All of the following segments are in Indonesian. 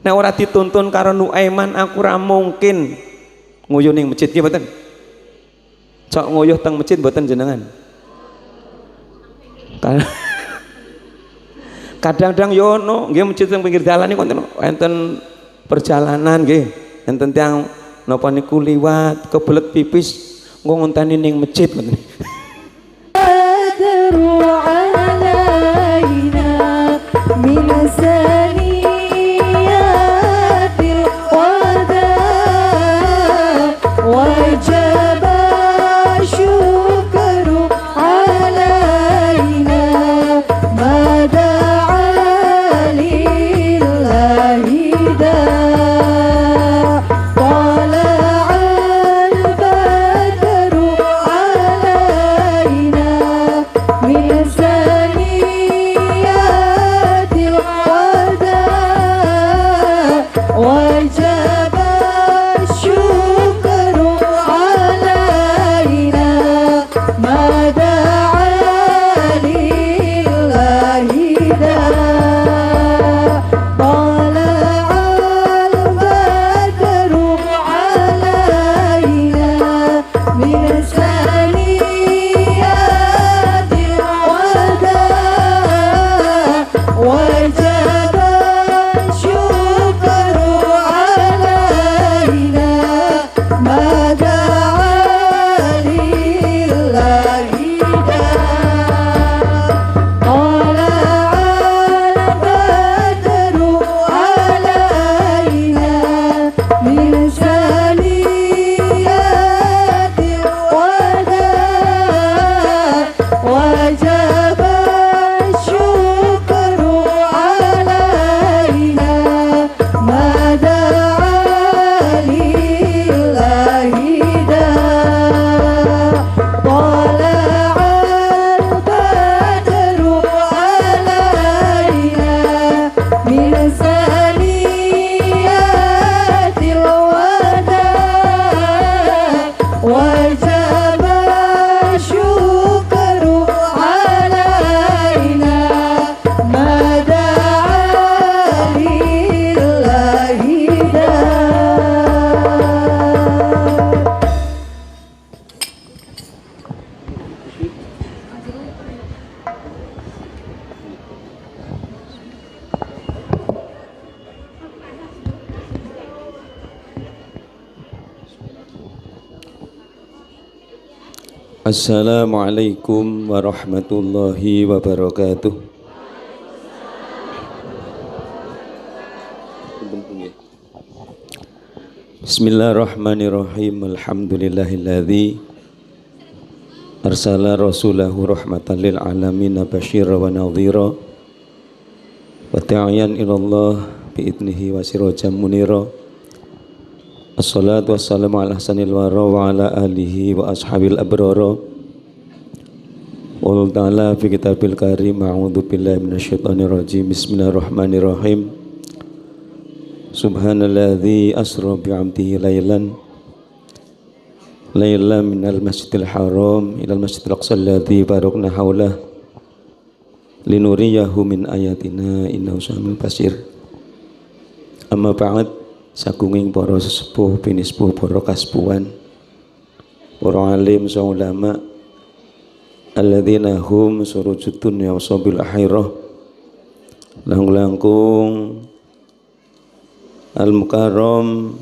Nek ora dituntun karo Nuaiman aku ora mungkin nguyuh ning masjid ki mboten. Cok nguyuh teng masjid mboten jenengan. Kadang-kadang yo ono nggih masjid teng pinggir dalan niku enten perjalanan nggih. Enten tiyang napa niku liwat kebelet pipis engko ngonteni ning masjid ngoten. Assalamualaikum warahmatullahi wabarakatuh. Bismillahirrahmanirrahim. Alhamdulillahilladzi arsala rasulahu rahmatan lil alamin basyira wa nadhira wa da'iyan ila Allah bi'idnihi wa sirajan munira. Assalatu wassalamu ala ahsanil wara wa ala alihi wa ashabil abrara. Wallahu ta'ala fi kitabil karim. A'udzu billahi minasyaitonir rajim. Bismillahirrahmanirrahim. Subhanalladzi asra bi'amdihi laylan minal masjidil haram ilal masjidil aqsa alladzi barakna haulah linuriyahu min ayatina innahu samiul basir. Amma ba'd. Sagunging para sesepuh pinispuh para kaspuan para alim sa ulama alladzina hum surujudun ya wasabil akhirah langkung al-mukarram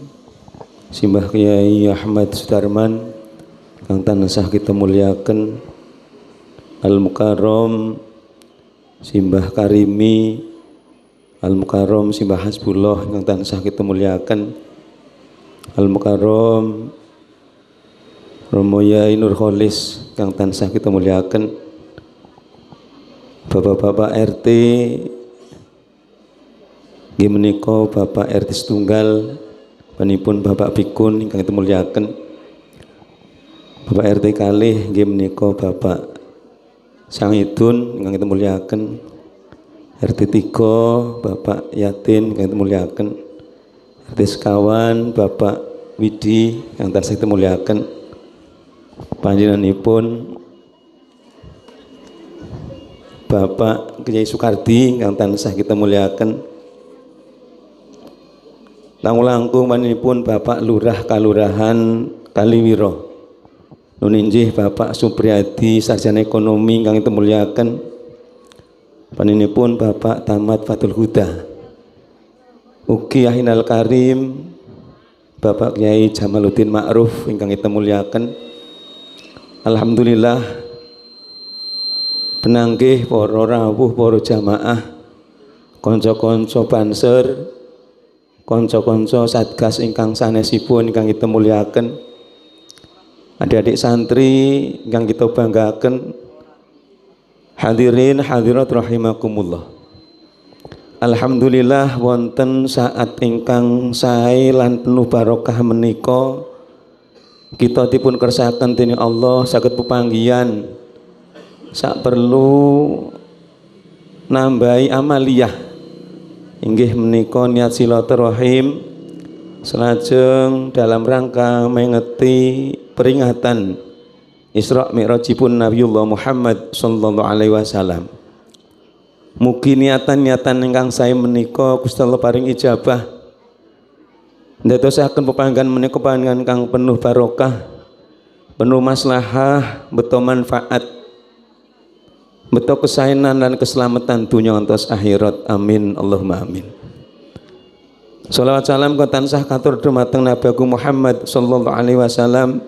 Simbah Kyai Ahmad Sudarman kang tansah kita muliakan, al-mukarram Simbah Karimi, Al-Mukarram Simbah Hasbullah yang tansah kita muliakan, Al-Mukarram Romo Yai Nur Kholis yang tansah kita muliakan, Bapak-bapak RT nggih menika Bapak RT setunggal panipun Bapak Pikun ingkang kita muliakan, Bapak RT kalih nggih menika Bapak Sangidun ingkang kita muliakan, RT 3 Bapak Yatin yang kita muliakan, RT sekawan Bapak Widi yang tansah kita muliakan, panjenenganipun Bapak Kyai Sukardi yang tansah kita muliakan, Langkung panjenenganipun Bapak Lurah Kalurahan Kaliwiro. Nun inggih Bapak Supriyadi sarjana ekonomi ingkang kita muliaken. Panjenenganipun Bapak Tamat Fatul Huda. Ugi Ahinal Karim Bapak Kyai Jamaluddin Ma'ruf ingkang kita muliaken. Alhamdulillah penanggih para rawuh para jamaah, kanca-kanca banser, kanca-kanca satgas ingkang sanesipun ingkang kita muliaken, adik-adik santri ingkang kita banggaken, hadirin hadirat rahimakumullah. Alhamdulillah wonten saat ingkang sae lan penuh barokah menika kita dipun kersaken dening Allah saged pepanggihan sak perlu nambahi amaliyah inggih menika niat silaturahim selajeng dalam rangka mengeti peringatan Isra Mi'rajipun Nabiullah Muhammad sallallahu alaihi wasallam. Mugi niatan-niatan ingkang sae menika Gusti Allah paring ijabah ndadosaken pepanggihan menika pepanggihan kang penuh barokah, penuh maslahah, beto manfaat, beto kesaenan dan keselamatan dunia ngantos akhirat. Amin Allahumma amin. Shalawat salam tansah katur dumateng Nabi Agung Muhammad sallallahu alaihi wasallam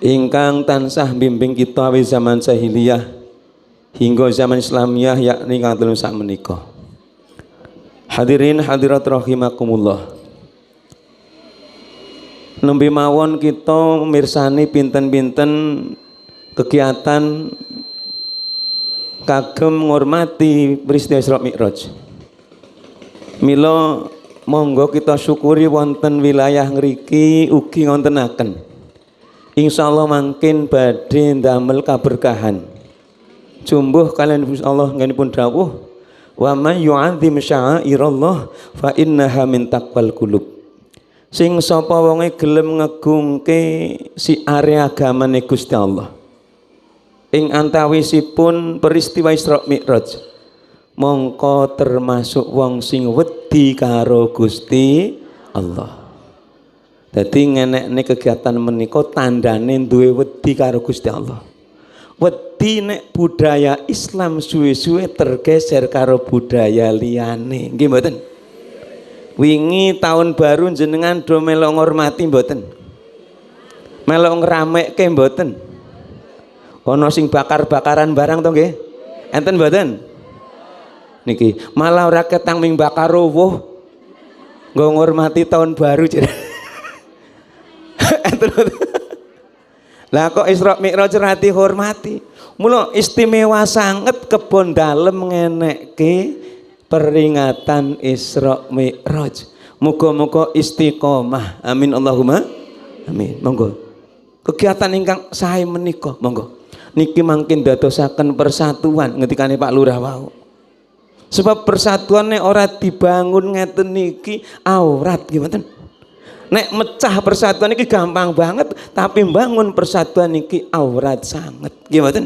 ingkang tansah bimbing kita awit zaman jahiliyah hingga zaman Islamiyah yakni ingkang telung sak menika. Hadirin hadirat rahimakumullah. Nembe mawon kita mirsani pinten-pinten kegiatan kagem ngormati peristiwa Isra Mi'raj. Mila monggo kita syukuri wonten wilayah ngriki ugi ngontenaken. Insyaallah mangkin badhe ndamel kaberkahan. Jumbuh kalian Allah nganipun dawuh, wa may yu'adzim sya'airallah fa innaha min taqwal qulub. Sing sapa wonge gelem ngegungke siare agamane Gusti Allah. Ing antawisipun peristiwa Isra Mi'raj mongko termasuk wong sing wedi karo Gusti Allah. Dadi ngenekne kegiatan menika tandane duwe wedi karo Gusti Allah. Wedi nek budaya Islam suwe-suwe tergeser karo budaya liyane. Nggih mboten? Wingi tahun baru jenengan do melok ngormati mboten? Melok ngramekke mboten? Ono sing bakar-bakaran barang to nggih? Enten mboten? Niki malah ora ketang ming bakar ruwuh nggo ngormati tahun baru. Enten mboten? Lah kok Isra Mi'raj ora dihormati? Mula istimewa sanget kebon dalem ngenekke peringatan Isra Mi'raj. Muga-muga istiqomah. Amin Allahumma amin. Monggo. Kegiatan ingkang sae menika monggo. Niki mangkin dadosaken persatuan ngendikane Pak Lurah wau. Sebab persatuan nek ora dibangun ngeten niki aurat gimana? Nek mecah persatuan niki gampang banget, tapi bangun persatuan niki aurat sanget. Gimana?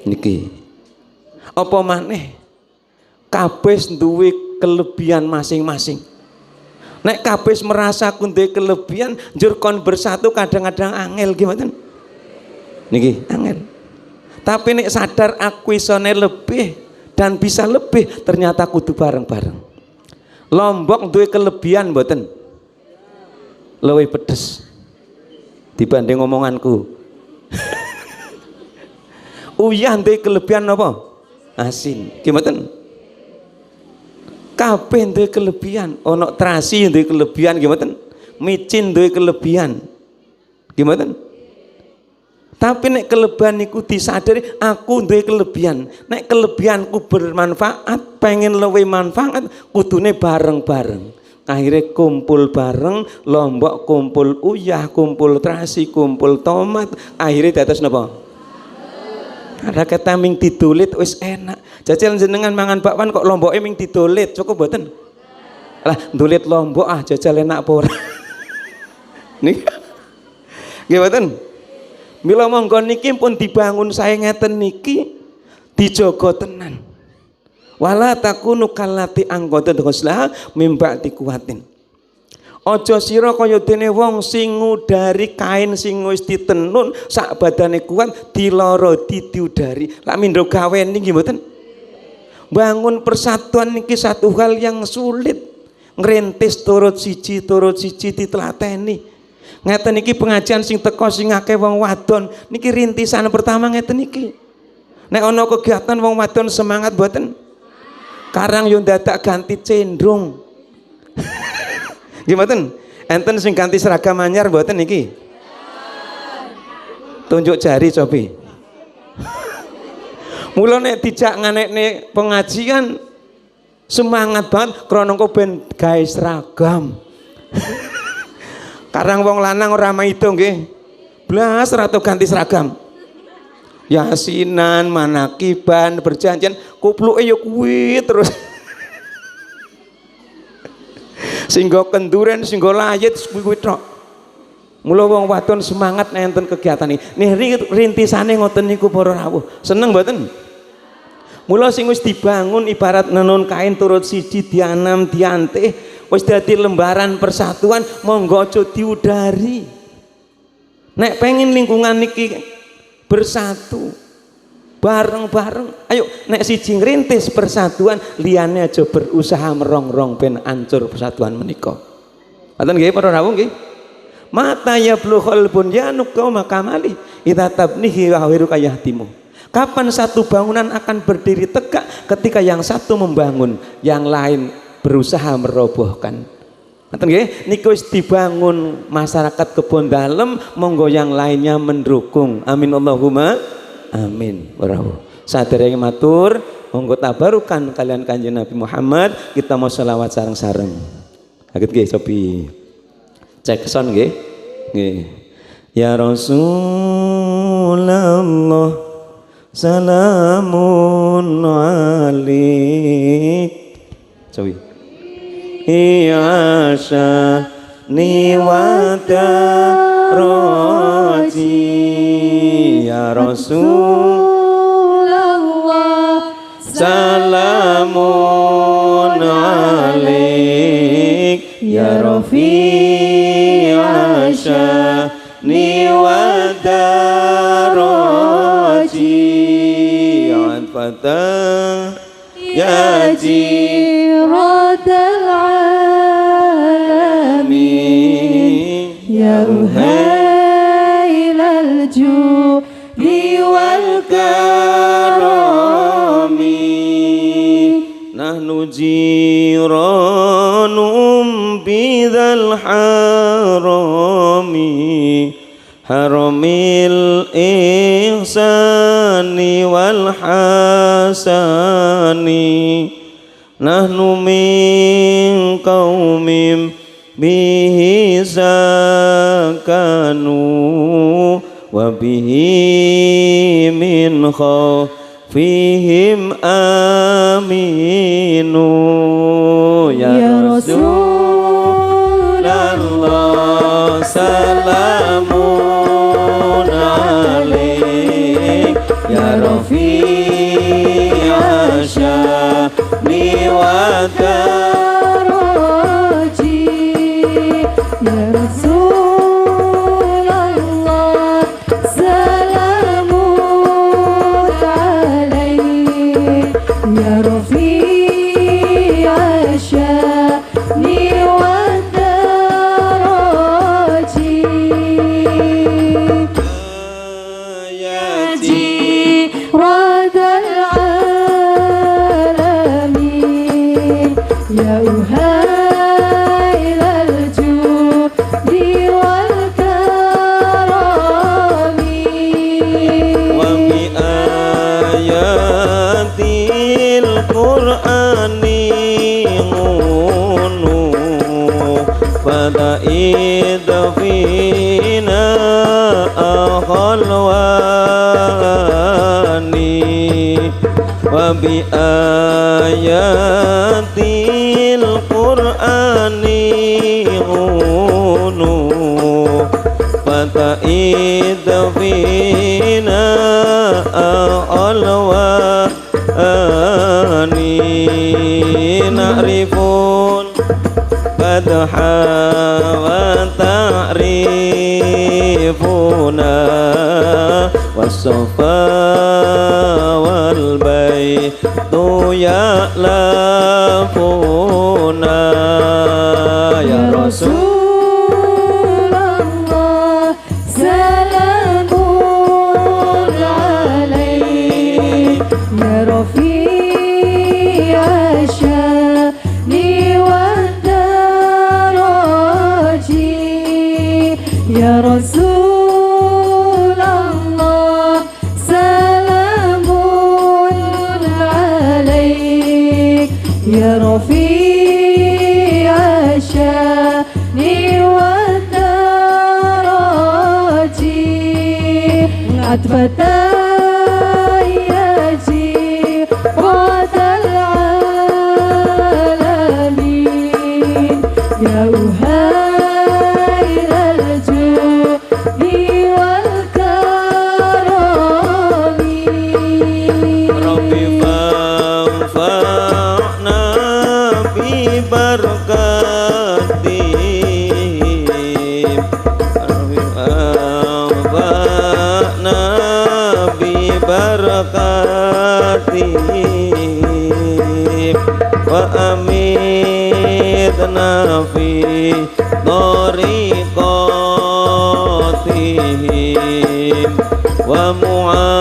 Niki. Apa maneh? Kabeh duwe kelebihan masing-masing. Nek kabeh merasa duwe kelebihan, njur kon bersatu kadang-kadang angel gimana? Niki angel. Tapi nek sadar aku isone lebih dan bisa lebih, ternyata kudu bareng-bareng. Lombok duwe kelebihan mboten? Luwih pedes dibanding omonganku. Uyah duwe kelebihan apa? Asin. Gimana? Kabeh duwe kelebihan. Ono terasi duwe kelebihan gimana? Micin duwe kelebihan. Gimana? Tapi nek kelebihan niku disadari aku duwe kelebihan. Nek kelebihanku bermanfaat, pengen luwih manfaat, kudune bareng-bareng. Akhirnya kumpul bareng, lombok kumpul uyah, kumpul terasi, kumpul tomat, akhirnya di atas napa? Ada kata ming didolit wis enak. Jajal jenengan mangan bakwan kok lomboke ming didolit, cukup mboten? Lah dolit lombok jajal enak apa ora? Niki. Nggih mboten? Mila monggo niki pun dibangun saya ngeten niki dijaga tenan. Wala takunu kallati angqadat ghuslah mim ba'di quwwatin. Aja sira kaya dene wong sing ngudari kain sing wis ditenun sak badane kuat diloro diudari. Lak mindho gawen niki mboten. Bangun persatuan niki satu hal yang sulit. Ngrentis turut siji ditlateni. Ngeten niki pengajian sing teko sing akeh wong wadon niki rintisan pertama ngeten niki. Nek ana kegiatan wong wadon semangat mboten? Karang yo dadak ganti cendrung. Gimana? Enten sing ganti seragam anyar mboten niki? Tunjuk jari cobi. Mula nek dijak nganekne pengajian semangat banget krana engko ben gawe seragam. Karang wong lanang ora maido nggih. Blas ora tau ganti seragam. Yasinan, manakiban, berjanjian, kupluke yo kuwi terus. Singgo kenduren, singgo layit kuwi tok. Mula wong wadon semangat enten kegiatan iki. Nih rintisane ngoten niku para rawuh. Seneng mboten? Mula sing wis dibangun ibarat nenun kain turut siji dianam diantih wis dadi lembaran persatuan monggo aja diudari. Nek pengen lingkungan niki bersatu bareng-bareng, ayo nek siji ngrintis persatuan liyane aja berusaha merongrong ben ancur persatuan menika. Ngoten nggih para rawuh nggih. Mata yablughul bunyanu qauma kamali idza tabnihi wa hawiru kayahtimu. Kapan satu bangunan akan berdiri tegak? Ketika yang satu membangun, yang lain berusaha merobohkan. Ngoten nggih, niku wis dibangun masyarakat kebon dalem, monggo yang lainnya mendukung. Amin Allahumma amin. Warahmatullahi. Saderenge matur, monggo tabarukan kalian Kanjeng Nabi Muhammad, kita mau selawat sareng-sareng. Kaget nggih sopi. Cek son nggih. Nggih. Ya Rasulullah salamun alaik. Cobi. Ya syani wa taraji ya Rasulullah salamun alaik ya Rafi syani wa taraji ya fatah ya jiradal alamin ya uhailal judi wal karami nahnu jiranum bidhal harami haramil ihsani wal hasani nahnu min qaumin bihi sakanu wa bihi min khawfihim aminu ya Rasulullah salamun alaik ya Rafi syani wa taraji ya Rasulullah salamun alaik ya Rafi syani wa taraji radal alamin ya uhailal judi wal karami wa bi ayatil qur'ani ngunu pada idafina akhalwani wa bi ayatil qur'ani unu fata idafina alwani na'rifun madha wa ta'rifuna was-safa wal baitu ya'lafuna ya Rasulullah salamun alaik ya Rafi'a sya'ni wa daraji ya Rasulullah salamun alaik ya Rafi'a sya'ni wa daraji atfata wa amitna fi tariqatihim wa mu'afati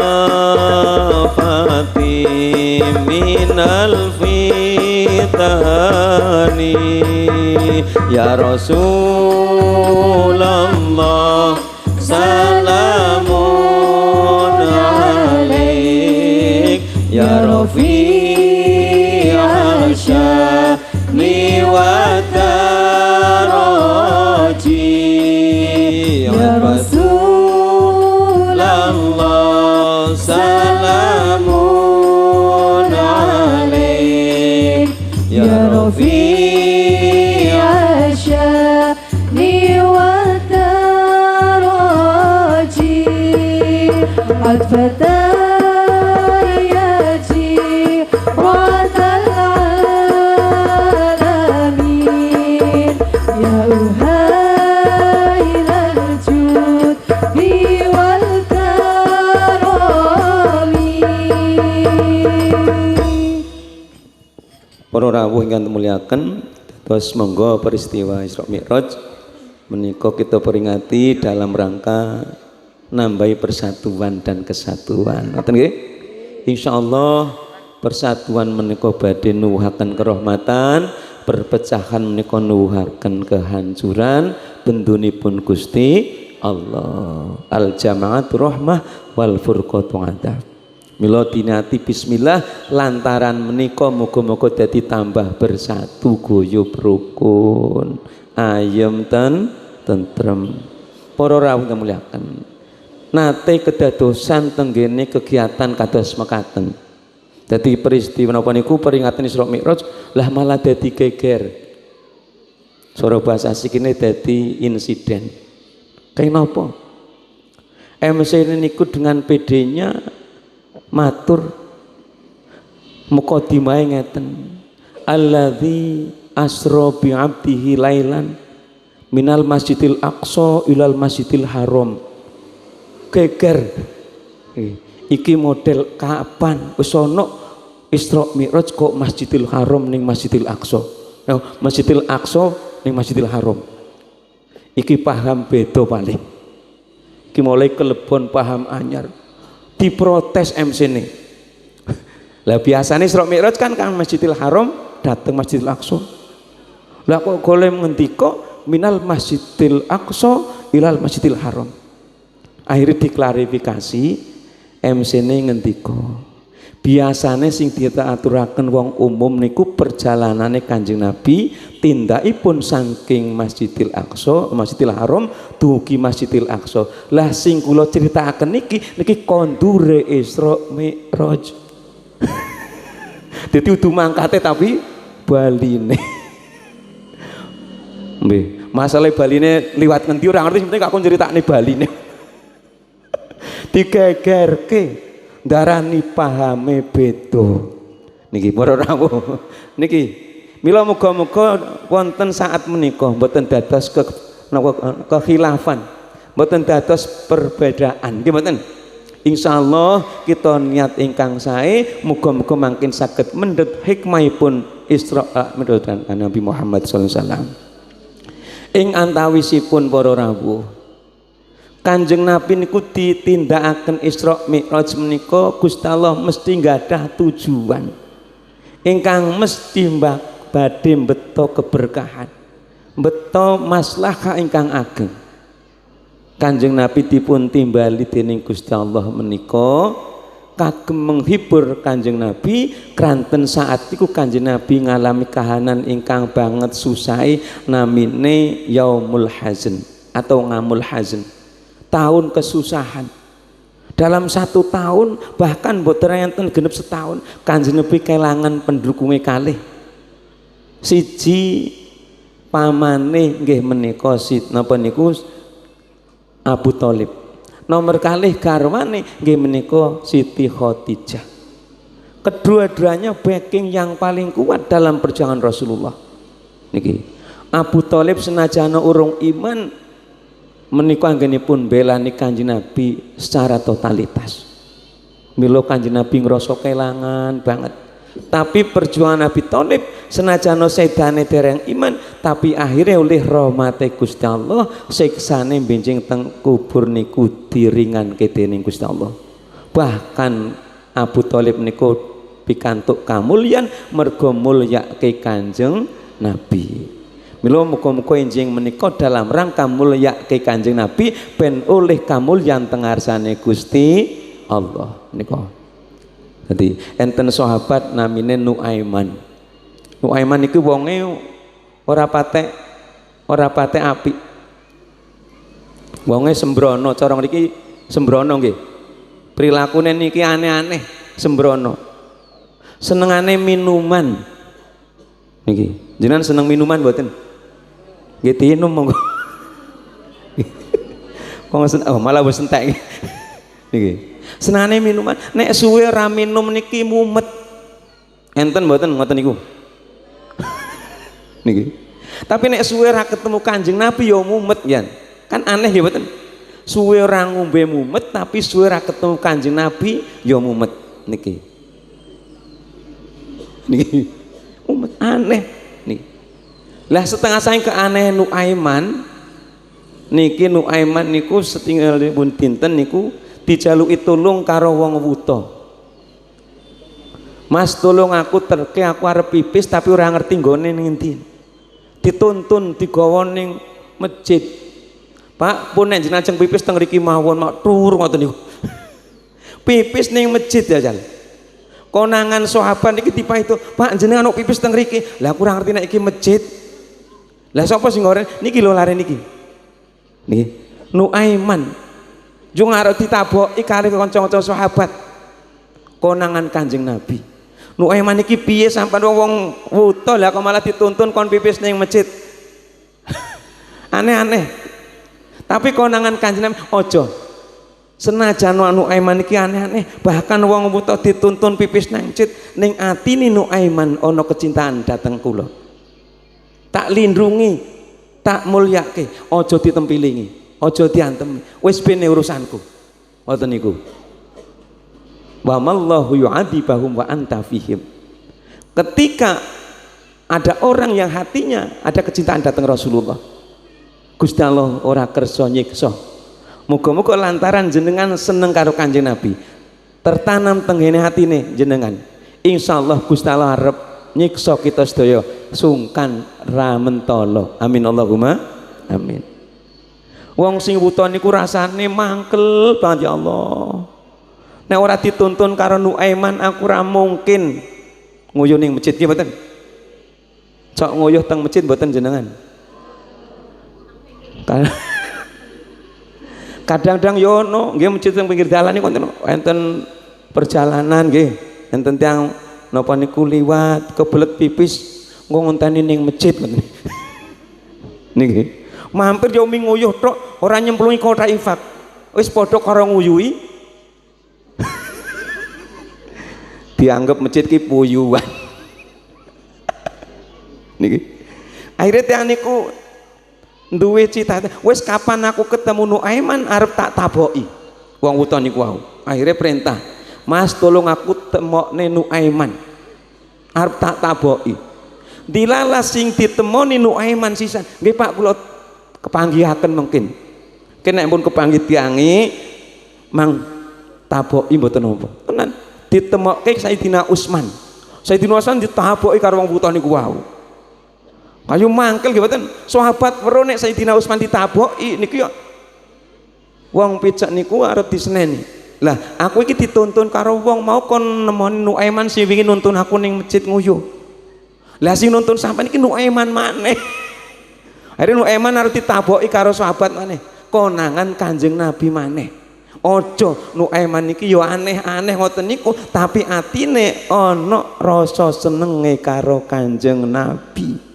minal fitani ya Rasulullah salamun alaik ya Rafi'a sya'ni wa daraji ya Rasulullah salamun alaik ya Rafi'a sya'ni wa daraji atfata para rawuh ingkang muliaken, terus monggo peristiwa Isra Mi'raj menika kita peringati dalam rangka nambahi persatuan dan kesatuan. Ngoten nggih? Insyaallah persatuan menika badhe nuwuhaken kerahmatan, perpecahan menika nuwuhaken kehancuran, bendunipun Gusti Allah. Al jama'atu rahmah wal furqatu adab. Mila dinati bismillah lantaran menika muga-muga dadi tambah bersatu guyub rukun ayem tentrem. Para rawuh muliaken, nate kedadosan tenggene kegiatan kados mekaten. Dadi peristiwa napa niku peringatan Isra Mi'raj lah malah dadi geger. Sora bahasa sikine dadi insiden. Kenapa? MC niku dengan PD-nya matur muqaddimah ngeten alladzi asra bi 'abdihi lailan minal masjidil aqsa ilal masjidil haram. Geger iki model kapan wis ana Isra Mi'raj kok Masjidil Haram ning Masjidil Aqsa, Masjidil Aqsa ning Masjidil Haram. Iki paham beda paling. Iki mulai kelebon paham anyar. Diprotes MC ini. Lah biasanya Isra Mi'raj kan Masjidil Haram datang Masjidil Aqsa. Lah kok golem ngendika minal Masjidil Aqsa ilal Masjidil Haram. Akhirnya diklarifikasi MC ini ngendika. Biasanya sing diaturaken wong umum niku perjalanane Kanjeng Nabi tindakipun saking Masjidil Aqsa, Masjidil Haram dugi Masjidil Aqsa. Lah sing kula critakaken niki kondure Isra Mi'raj. Dadi udu mangkate tapi baline. Nggih, masalah baline liwat ngendi ora ngerti, penting aku critakne baline. Digegerke darani pahame beda niki para rawuh niki Mila muga-muga wonten saat menika mboten dados kekhilafan, mboten dados perbedaan, nggih mboten. Insyaallah kita niat ingkang sae, muga-muga mangkin saged mendhet hikmahipun Isra Mi'raj Nabi Muhammad sallallahu alaihi wasallam. Ing antawisipun para rawuh, Kanjeng Nabi niku ditindakaken Isra Mi'raj menika Gusti Allah mesti nggadah tujuan ingkang mesti badhe beto keberkahan, beto maslahah ingkang ageng. Kanjeng Nabi dipun timbali dening Gusti Allah menika kagem menghibur Kanjeng Nabi kranten saat iku Kanjeng Nabi ngalami kahanan ingkang banget susahe namine yaumul hazn atau ngamul hazn, tahun kesusahan. Dalam 1 tahun bahkan boten enten genep setahun Kanjeng Nabi kelangan pendukungnya kalih. Siji pamane nggih menika napa niku Abu Thalib. Nomor kalih garwane nggih menika Siti Khadijah. Kedua-duanya backing yang paling kuat dalam perjuangan Rasulullah. Niki Abu Thalib senajan urung iman menika anggenipun belani Kanjeng Nabi secara totalitas. Mila Kanjeng Nabi ngrasa kelangan banget. Tapi perjuangan Abi Thalib senajan sedane dereng iman, tapi akhirnya oleh rahmate Gusti Allah siksane benjing teng kubur niku diringanke dening Gusti Allah. Bahkan Abu Thalib niku pikantuk kamulyan mergo mulyake Kanjeng Nabi. Mila muga-muga enjing menika dalam rangka mulyake Kanjeng Nabi ben oleh kamulyan teng ngarsane Gusti Allah nika. Jadi enten sahabat namine Nuaiman. Nuaiman niku wonge ora patek apik. Wonge sembrono, cara mriki sembrono nggih. Prilakune niki aneh-aneh, sembrono. Senengane minuman. Niki, jenengan seneng minuman mboten? Nggih tinum monggo. Kok malah wis entek. Niki. Senane minuman, nek suwe ra minum niki mumet. Enten mboten ngoten niku? Niki. Tapi nek suwe ra ketemu Kanjeng Nabi ya mumet yan. Kan aneh ya mboten? Suwe ora ngombe mumet tapi suwe ra ketemu Kanjeng Nabi ya mumet niki. Niki. Mumet aneh niki. Lah setengah saking keanehan Nuaiman niki Nuaiman niku setinggalipun dinten niku dijaluki tulung karo wong wuta. Mas tulung aku terke aku arep pipis tapi ora ngerti nggone ning endi. Dituntun digawa ning masjid. Pak, pun nek jenengan ajeng pipis teng mriki mawon mak tur ngoten niku. Pipis ning masjid ya jal. Konangan sahabat niki dipaitu, Pak jenengan nok pipis teng mriki. Lah aku ora ngerti nek iki masjid. Lah sapa sing ngoren? Niki lho lare niki. Niki Nuaiman. Jung arep ditaboki kali kanca-kanca sahabat konangan Kanjeng Nabi. Nuaiman iki piye sampean wong wuta lah kok malah dituntun kon pipis ning masjid. Aneh-aneh. Tapi konangan Kanjeng Nabi ojo. Senajan Nuaiman iki aneh-aneh, bahkan wong wuta dituntun pipis nang masjid, ning atine Nuaiman ana kecintaan dateng kula. Tak lindungi, tak mulyake, ojo ditempilingi. Ojo diantem, wis bene urusanku. Ngoten niku. Wa mallahu yu'adzibahum wa anta fihim. Ketika ada orang yang hatinya ada kecintaan datang Rasulullah, Gusti Allah ora kersa nyiksa. Muga-muga lantaran jenengan seneng karo Kanjeng Nabi, tertanam tenggene hatine jenengan. Insyaallah Gusti Allah arep nyiksa kita sedaya sungkan ra mentolo. Amin Allahumma amin. Wong sing wuta niku rasane mangkel banget ya Allah. Nek ora dituntun karo Nuaiman aku ora mungkin nguyuh ning masjid ki mboten. Cok nguyuh teng masjid mboten jenengan. Kadang-kadang yo ono nggih masjid teng pinggir dalan niku enten perjalanan nggih. Enten tiyang napa niku liwat kebelet pipis ngonteni ning masjid ngoten. Niki. Mampir yo nguyuh tok ora nyemplungi kota infak. Wis padha karo nguyuhi. Dianggap masjid ki puyuhan. niki. Akhirnya tiang niku duwe cita, wis kapan aku ketemu Nuaiman arep tak taboki. Wong wuta niku wau. Akhirnya perintah, Mas tolong aku temokne Nuaiman. Arep tak taboki. Dilalah sing ditemoni Nuaiman sisan. Nggih Pak kula kepanggihaken mungkin. Kene pun kepanggih tiangi mang taboki mboten napa. Tenan ditemokke Sayyidina Utsman. Sayyidina Utsman ditaboki karo wong wuta niku wau. Kayu mangkel nggih mboten. Sahabat weruh nek Sayyidina Utsman ditaboki niki yo wong picek niku arep diseneni. Lah aku iki dituntun karo wong mau kon nemoni Nuaiman sing wingi nuntun aku ning masjid nguyuh. Lah sing nuntun sampean iki Nuaiman maneh. Akhirnya Nuaiman arep ditaboki karo sahabat maneh. Konangan Kanjeng Nabi maneh. Ojo Nuaiman iki yo aneh-aneh ngoten niku, tapi atine ana rasa senenge karo Kanjeng Nabi.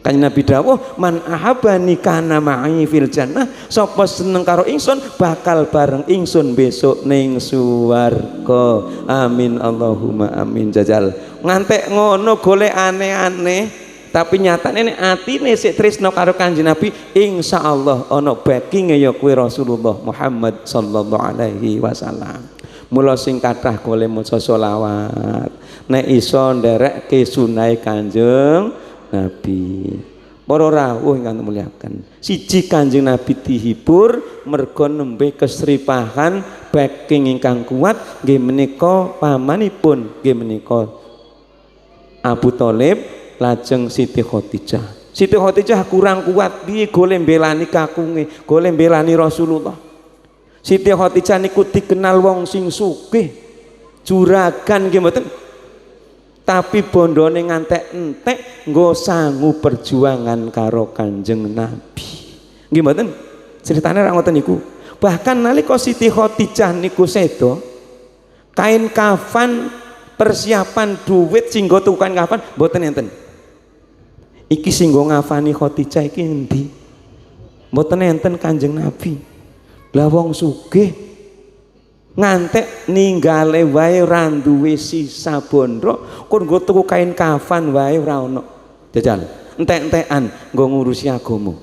Kanjeng Nabi dawuh, man ahabani kana ma'i fil jannah, sapa seneng karo ingsun bakal bareng ingsun besok ning swarga. Amin Allahumma amin. Jajal ngantek ngono golek aneh-aneh, tapi nyatane nek atine sik tresno karo Kanjeng Nabi, insyaallah ana backinge ya kuwi Rasulullah Muhammad sallallahu alaihi wasallam. Mula sing kathah golek maca selawat nek iso nderekke sunah Kanjeng Nabi. Para rawuh ingkang muliakan, siji Kanjeng Nabi dihibur mergo nembe kesripahan backing ingkang kuat nggih menika pamanipun nggih menika Abu Thalib lajeng Siti Khadijah. Siti Khadijah kurang kuat piye golek mbelani kakunge, golek mbelani Rasulullah. Siti Khadijah niku dikenal wong sing sugih, juragan nggih mboten. Tapi bondone ngantek-entek nggo sangu perjuangan karo Kanjeng Nabi. Nggih mboten? Critane ra ngoten niku. Bahkan nalika Siti Khadijah niku sedo, kain kafan persiapan duit sing nggo tuku kain kafan mboten enten. Iki sing nggo ngafani Khadijah iki endi? Mboten enten Kanjeng Nabi. Lah wong sugih ngantek ninggale wae ora duwe sisa bondo, kon nggo tuku kain kafan wae ora ono. Jajal entek-entekan nggo ngurusi agama.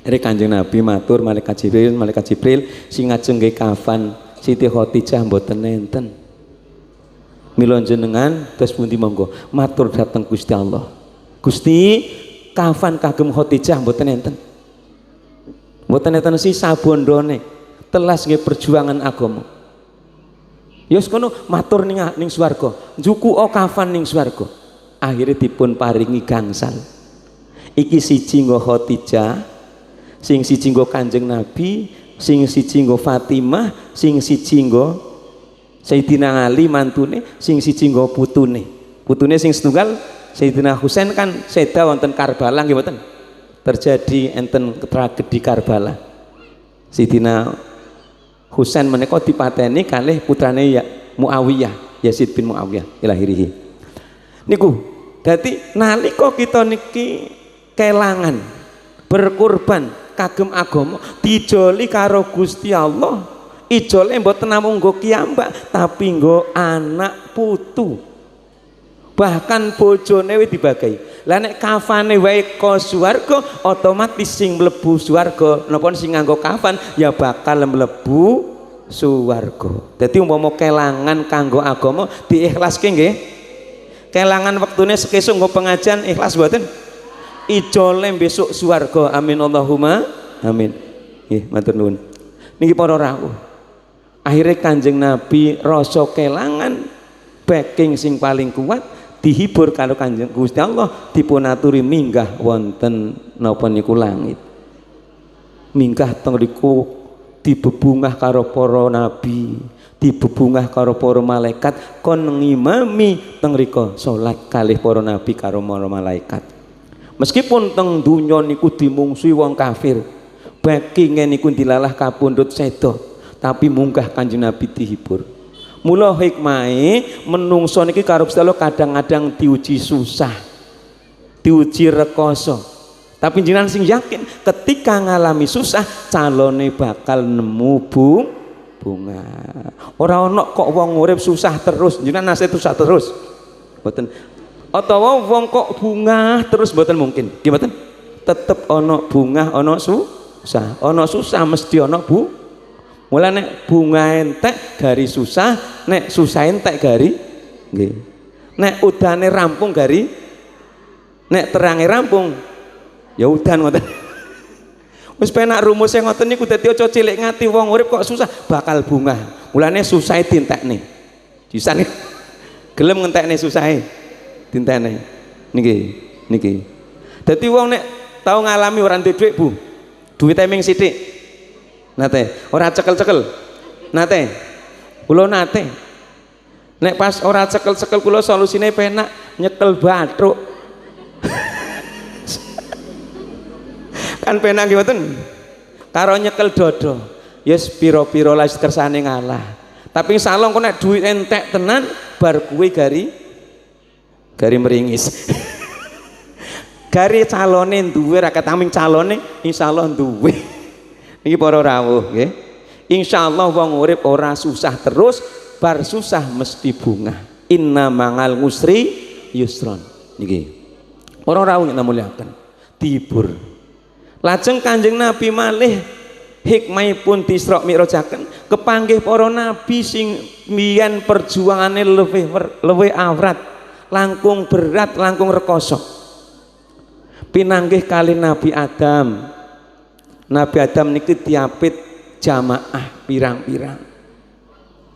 Ere Kanjeng Nabi matur malaikat Jibril sing ngajeng nggih kafan Siti Khadijah mboten enten. Mila jenengan terus pundi monggo matur dhateng Gusti Allah. Gusti, kafan kagem Khadijah mboten enten. Mboten enten sisa bondone. Telas nggih perjuangan agama. Ya wis kono matur ning swarga, njuku kafan ning swarga. Akhire dipun paringi gangsal. Iki siji nggo Khadijah, sing siji nggo Kanjeng Nabi, sing siji nggo Fatimah, sing siji nggo Sayyidina Ali mantune, sing siji nggo putune. Putune sing setunggal Sayyidina Husain kan seda wonten Karbala nggih mboten? Terjadi enten tragedi Karbala. Sayyidina Husain menika dipateni kalih putrane ya Muawiyah, Yazid bin Muawiyah ilahirihi. Niku dadi nalika kita niki kelangan berkorban kagem agama dijoli karo Gusti Allah, ijole mboten namung nggo kiyambak tapi nggo anak putu. Bahkan bojone wis dibagai. Lah nek kafane wae ka swarga, otomatis sing mlebu swarga napa sing nganggo kafan ya bakal mlebu swarga. Dadi umpama kelangan kanggo agama diikhlaske nggih. Kelangan wektune sekesuk nggo pengajian ikhlas mboten? Ijole besok swarga. Amin Allahumma amin. Nggih, matur nuwun. Niki para rawuh. Akhire Kanjeng Nabi rasa kelangan backing sing paling kuat dihibur kalau Kanjeng Gusti Allah dipunaturi minggah wonten napa niku langit. Minggah teng riku dibebungah karo para nabi, dibebungah karo para malaikat kon ngimami teng rika salat kalih para nabi karo para malaikat. Meskipun teng donya niku dimungsuhi wong kafir, backinge niku dilalah kapundhut sedo, tapi munggah Kanjeng Nabi dihibur. Mula hikmahe menungso niki karo Gusti Allah kadang-kadang diuji susah, diuji rekoso. Tapi jenengan sing yakin ketika ngalami susah calone bakal nemu bunga. Ora ono kok wong urip susah terus, jenengan nasihat susah terus. Mboten. Atawa wong kok bungah terus mboten mungkin. Nggih mboten? Tetep ana bungah, ana susah. Ana susah mesti ana Mula nek bunga entek gari susah, nek susah entek gari nggih. Nek udane rampung gari, nek terange rampung ya udan ngoten. Wis penak rumusé ngoten niku dadi aja cilik ngati wong urip kok susah bakal bungah. Mulane susahe dintekne. Disane gelem ngentekne susahe dintekne. Niki. Dadi wong nek tau ngalami ora duwe dhuwit, Bu. Duwite ming sithik. Nate, ora cekel-cekel. Nate. Kula nate. Nek pas ora cekel-cekel kula solusine penak nyekel bathuk. Kan penak nggih mboten? Karo nyekel dodo. Yes pira-pira lah kersane ngalah. Tapi salong kok nek duit entek tenan bar kuwi gari meringis. Gari calone duwe ra ketaming calone insyaallah duwe. Niki para rawuh nggih. Insyaallah wong urip ora susah terus, bar susah mesti bungah. Inna mangal ngusri yusron. Niki. Para rawuh nek muliaken dihibur. Lajeng Kanjeng Nabi malih hikmahipun Isra Mi'rajaken kepanggih para nabi sing mbiyen perjuangane luwih awrat, langkung berat, langkung rekoso. Pinanggih kali Nabi Adam. Nabi Adam niki diapit jamaah pirang-pirang.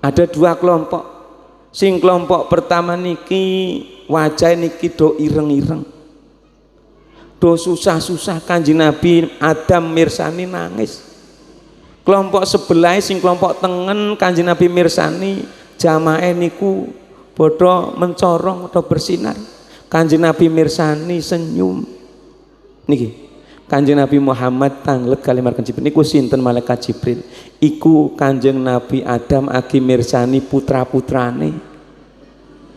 Ada dua kelompok. Sing kelompok pertama niki wajah niki do ireng-ireng. Do susah-susah Kanjeng Nabi Adam mirsani nangis. Kelompok sebelah sing kelompok tengen Kanjeng Nabi mirsani jamaah niku padha mencorong atau bersinar. Kanjeng Nabi mirsani senyum. Niki Kanjeng Nabi Muhammad tanglet kali marang Jibril niku sinten malaikat Jibril iku Kanjeng Nabi Adam agi mirsani putra-putrane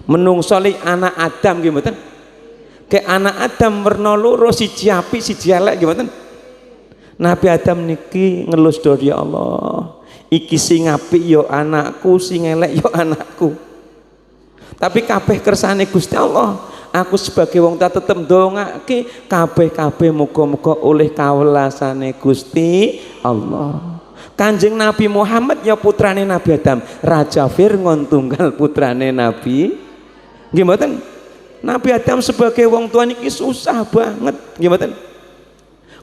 menungso li anak Adam nggih mboten ke anak Adam werna loro siji apik siji elek nggih mboten Nabi Adam niki ngelus do ya Allah iki sing apik ya anakku sing elek ya anakku tapi kabeh kersane Gusti Allah aku sebagai wong tak tetep ndongake kabeh-kabeh muga-muga oleh kawelasane Gusti Allah. Kanjeng Nabi Muhammad ya putrane Nabi Adam, Raja Fir'aun tunggal putrane Nabi. Nggih mboten? Nabi Adam sebagai wong tua niki susah banget, nggih mboten?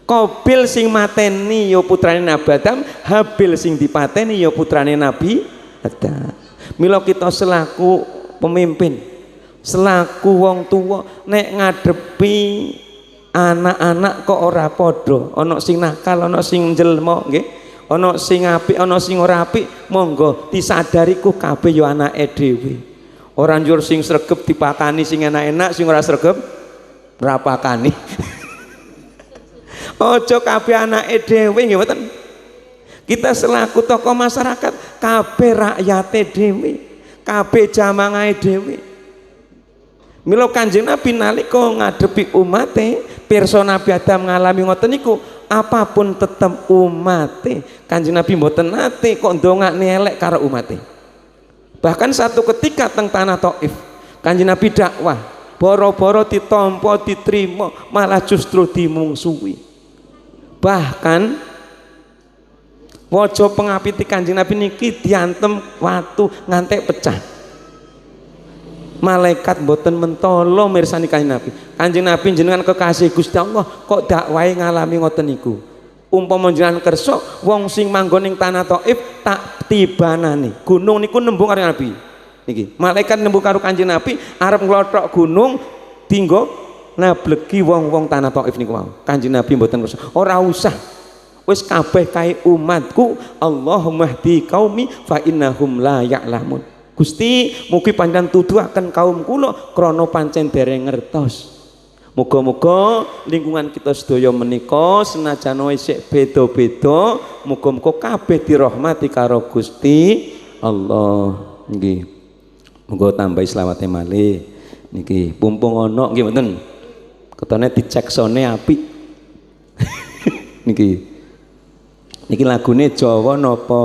Qabil sing mateni ya putrane Nabi Adam, Habil sing dipateni ya putrane Nabi Adam. Mila kita selaku pemimpin selaku wong tua nek ngadepi anak-anak kok ora padha ana sing nakal ana sing njelma nggih ana sing apik ana sing ora apik monggo disadari ku kabeh ya anake dhewe ora njur sing sregep dipakani sing enak-enak sing ora sregep rapakani aja kabeh anake dhewe nggih mboten kita selaku tokoh masyarakat kabeh rakyate dhewe kabeh jamaah dhewe. Mila Kanjeng Nabi nalika ngadepi umate pirsa Nabi Adam ngalami ngoten niku apapun tetep umate Kanjeng Nabi mboten nate kok ndongakne elek karo umate. Bahkan satu ketika teng tanah Thaif Kanjeng Nabi dakwah boro-boro ditampa diterima malah justru dimungsuhi. Bahkan waja pengapiti Kanjeng Nabi niki diantem watu ngantek pecah. Malaikat mboten mentolo mirsani Kanjeng Nabi. Kanjeng Nabi jenengan kekasih Gusti Allah kok dakwahe ngalami ngoten niku. Umpama jenengan kersa wong sing manggon ning tanah Thaif tak tibanani. Gunung niku nembung karo Nabi. Niki, malaikat nembung karo Kanjeng Nabi arep nglothok gunung dinggo nablegi wong-wong tanah Thaif niku mau. Kanjeng Nabi mboten kersa. Ora usah. Wis kabeh kae umatku Allahumma hdi qaumi fa innahum la ya'lamun. Gusti mugi panjenengan tuduhaken kaum kula krana pancen dereng ngertos. Muga-muga lingkungan kita sedaya menika senajan isih beda-beda muga-muga kabeh dirahmati karo Gusti Allah. Nggih. Muga tambah selawate malih. Niki pumpung ana nggih mboten. Ketone dicek sone apik. Niki. Niki lagune Jawa napa?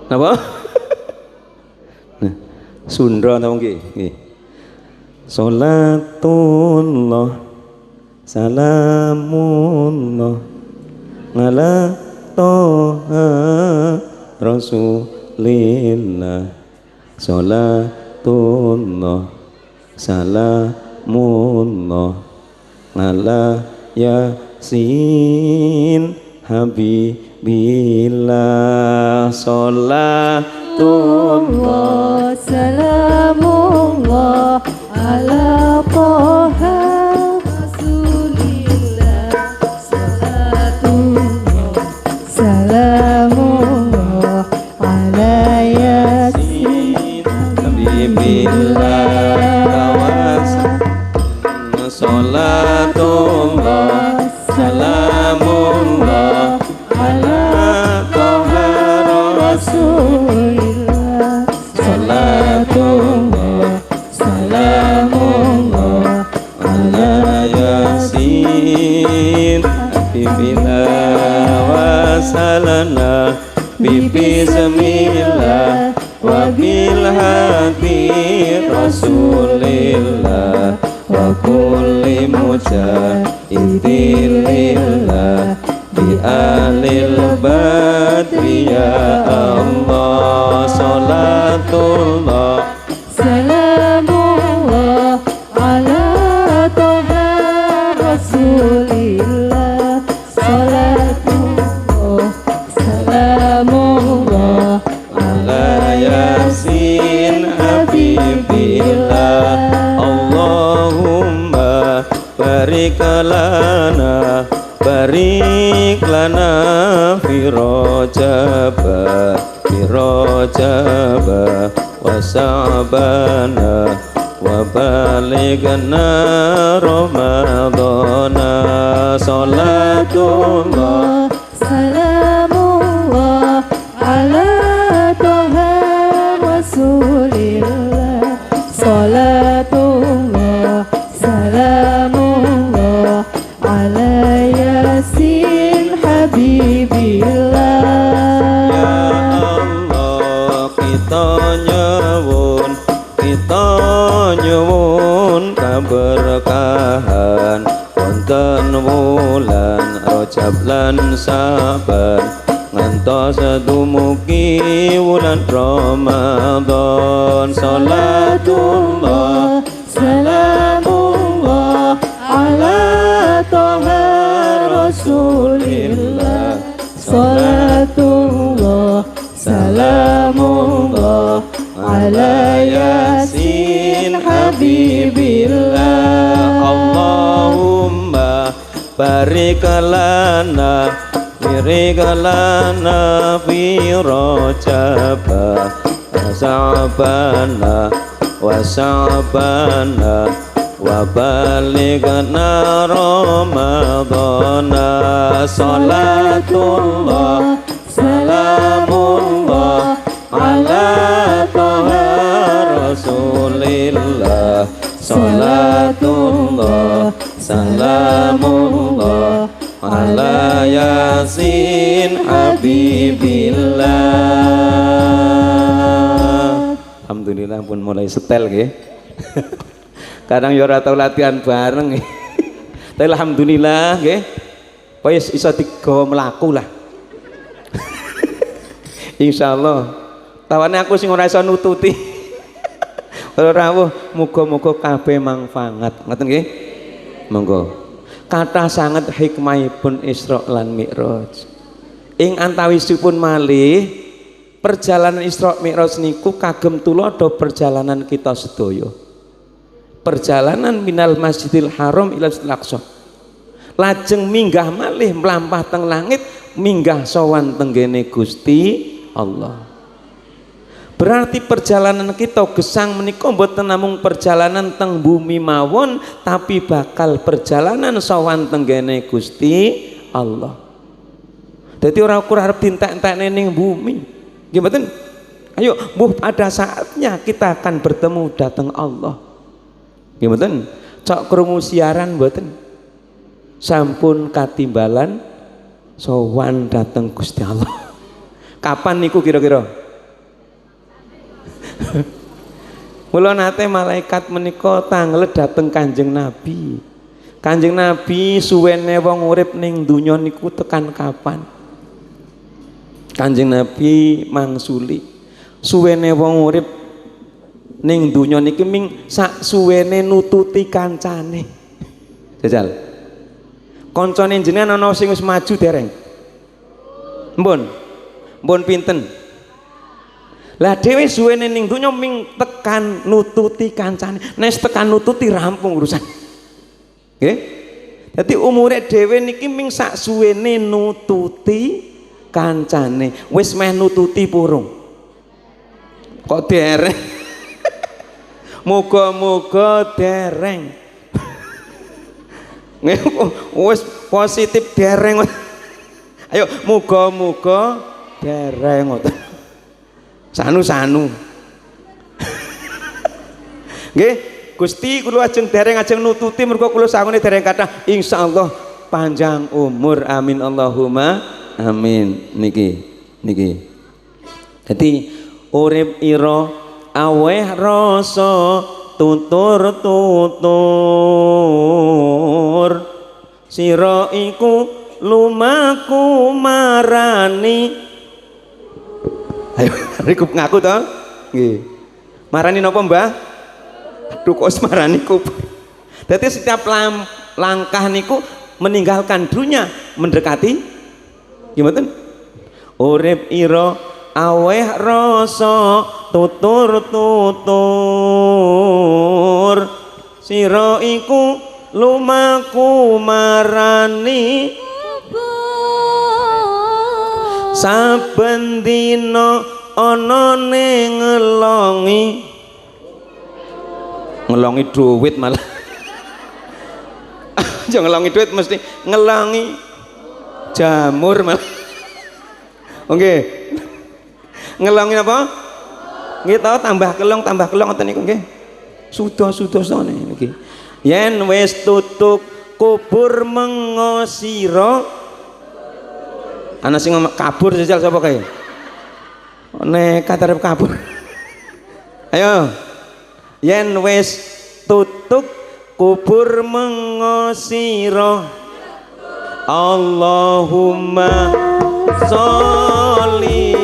Napa? Nah, Sundra napa nggih? Nggih. Salatullah salamullah ala toha rasulillah salatullah salamullah ala yasin habibillah salatullah salamullah ala toha rasulillah salatullah salamullah ala yasin habibillah salatullah salamullah ala toha rasulillah salatullah salamullah ala yasin habibillah wasalana bibi semillah wabil hati rasulillah wa kulli mujahidillah bi alil badri ya Allah salatullah salamullah ala toha rasulillah salatullah salamullah ala yasin habibillah Allahumma barik lana fi rajaba wa sa'bana wa balighna ramadana salatullah salamullah ala toha rasulillah salatullah salamullah ala yasin habibillah. Ya Allah kita nyuwun kaberkahan wonten wulan Rajab lan Saban ngantos dumugi wulan Ramadan salatullah salamullah ala toha rasulillah salatullah salamullah ala yasin habibillah Allahumma barik lana fi rajaba wa sa'bana wa balighna ramadana salatullah salamullah ala toha rasulillah salatullah salamullah ala yasin habibillah. Alhamdulillah pun mulai setel nggih. Kadang yo ora tau latihan bareng nggih. Tapi alhamdulillah nggih. Wis iso digawa mlaku lah. Insyaallah. Tawane aku sing ora iso nututi. Ora rawuh, muga-muga kabeh manfaat. Ngoten nggih? Monggo. Kathah sanget hikmahipun Isra lan Mi'raj. Ing antawisipun malih perjalanan Isra Mi'raj niku kagem tulodo perjalanan kita sedaya. Perjalanan minal Masjidil Haram ila Al-Aqsa. Lajeng minggah malih mlampah teng langit, minggah sowan tenggene Gusti Allah. Berarti perjalanan kita gesang menika mboten namung perjalanan teng bumi mawon, tapi bakal perjalanan sowan tenggene Gusti Allah. Jadi orang kurang arep dintek-entekne ning bumi. Nggih mboten? Ayo, mbuh pada saatnya kita akan bertemu datang Allah. Nggih mboten? Cok krungu siaran mboten? Sampun katimbalan sowan dateng Gusti Allah. Kapan niku kira-kira? Kula nate malaikat menika tanglet dateng Kanjeng Nabi. Kanjeng Nabi suwene wong urip ning donya niku tekan kapan? Kanjeng Nabi mangsuli suwene wong urip ning donya niki ming sak suwene nututi kancane. Jajal. Kancane jenengan ana sing wis maju dereng? Mbon pinten? Lah dhewe suwene ning donya ming tekan nututi kancane. Nek tekan nututi rampung urusan. Nggih? Dadi umure dhewe niki ming sak suwene nututi kancane. Wis meh nututi purung. Kok dereng? Muga-muga dereng. Wis positif dereng. Ayo muga-muga dereng ngoten. Sanu-sanu. Nggih, Gusti kula ajeng dereng ajeng nututi mergo kula sangune dereng kathah insyaallah panjang umur amin Allahumma amin niki. Dadi urip ira aweh rasa tutur sira iku lumaku marani. Ayo niku ngaku to? Nggih. Marani napa, Mbah? Aduh kok marani kubur. Dadi setiap langkah niku meninggalkan dunia mendekati gimana? Urip ira aweh rasa tutur sira iku lumaku marani saben dina ana ning ngelongi duit malah. Jangan ngelongi duit mesti ngelongi jamur malah. Oke. Ngelongi apa? Nggih tau tambah kelong ngoten niku nggih. Sudah sone niki. Yen wis tutuk kubur mengosira ana sing kabur jajal sapa kae? Nekat arep kabur. Ayo. Yen wis tutuk kubur mengosira Allahumma sholli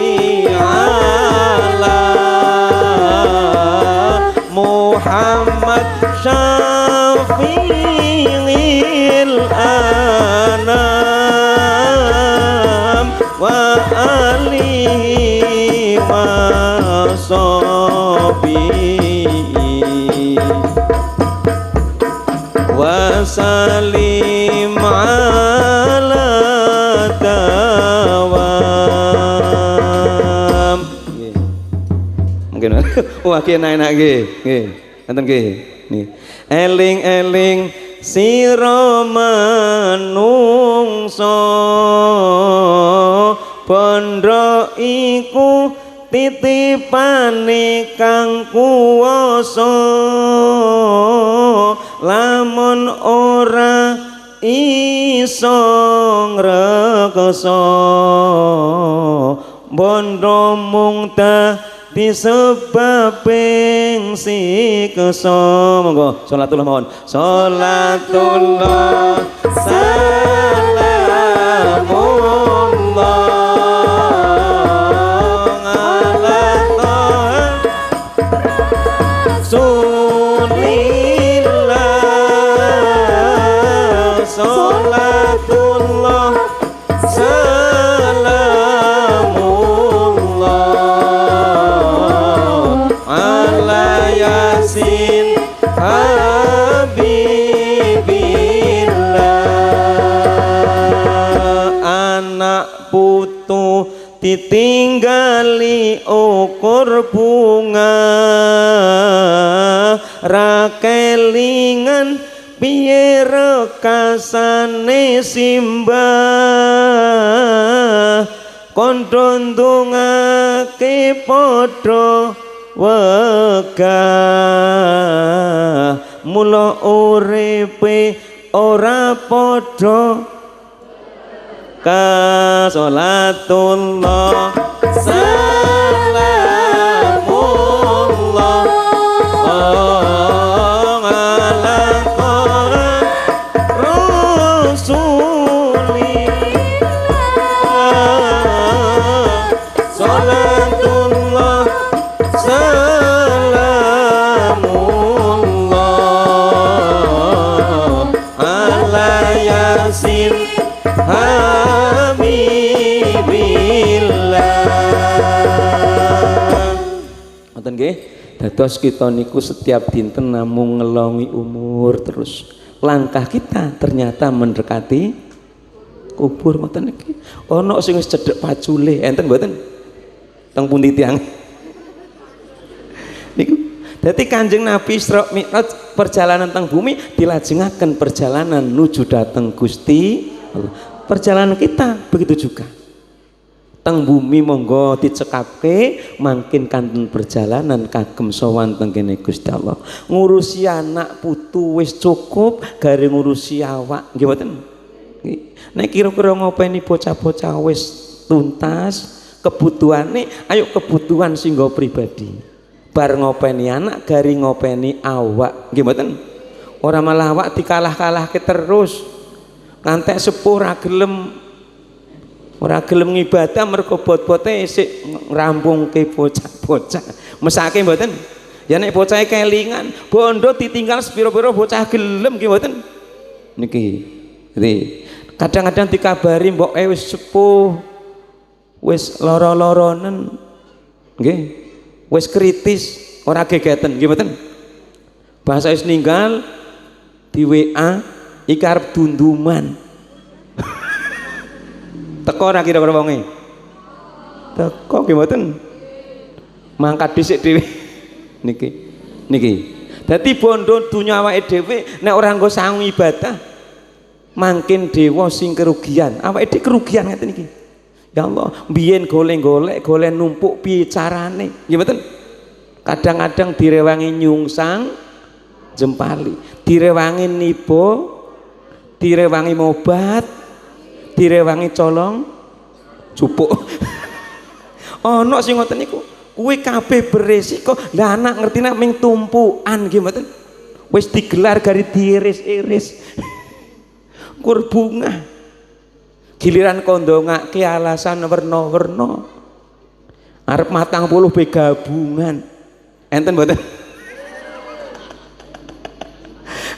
ala Muhammad syafi'il anam wa alihi wa sahbihi wa salim ala dawam. Mungkin wah ki enak nggih ngoten nggih. Nih eling-eling sira manungsa bondo iku titipane kang kuwasa lamun ora iso ngreksa bondo mung dadi sebabing siksa. Monggo sholatullah mohon. Sholatullah salamullah Sholatullah salamullah ala yasin habibillah. Anak putu ditinggali ukur bunga rakelingan piye rekasane simbah kandha ndongake padha wegah mula uripe ora padha ka sholatullah salamullah ala yasin habibillah. Ngoten nggih. Dados kita niku setiap dinten namung ngelongi umur terus. Langkah kita ternyata mendekati kubur ngoten niki. Ana sing wis cedhek pacule, enten mboten? Teng pundi tiyang? Niku. Dadi Kanjeng Nabi Isra Mi'raj perjalanan teng bumi dilajengaken perjalanan nuju dhateng Gusti Allah. Perjalanan kita begitu juga. Teng bumi monggo dicekapke mangkin kanten perjalanan kagem sowan teng kene Gusti Allah. Ngurusi anak putu wis cukup, gare ngurusi awak nggih mboten? Nek kira-kira ngopeni bocah-bocah wis tuntas kebutuhane, ayo kebutuhan singgo pribadi. Bar ngopeni anak gari ngopeni awak nggih mboten? Ora malah awak dikalah-kalahke terus. Ngantek sepuh ora gelem ngibadah mergo bot-bote isih ngrampungke bocah-bocah. Mesake mboten? Ya nek bocahe kelingan, bondo ditinggal sepiro-piro bocah gelem nggih mboten? Niki. Jadi kadang-kadang dikabari mboke wis sepuh, wis lara-laranen. Nggih. Wis kritis, ora gegeten nggih mboten? Bahasa wis ninggal di WA iki arep dunduman. Teko ora kira-kira wonge? Teko nggih mboten? Mangkat dhisik dhewe. Niki. Dadi bondo dunya awake dhewe nek ora nggo sangu ibadah mangkin dewa sing kerugian. Awake dhewe kerugian ngeten iki. Ya Allah, biyen golek-golek, golek numpuk piye carane? Nggih mboten? Kadang-kadang direwangi nyungsang jempali, direwangi nipo, direwangi mobat, direwangi colong cupuk. Ana sing ngoten niku. Kuwi kabeh beresiko. Lah anak ngerti nek ming tumpukan nggih mboten. Wis digelar gari diiris-iris. Kur bunga. Giliran kondongake alasan werna-werna. Arep 40 be gabungan. Enten mboten?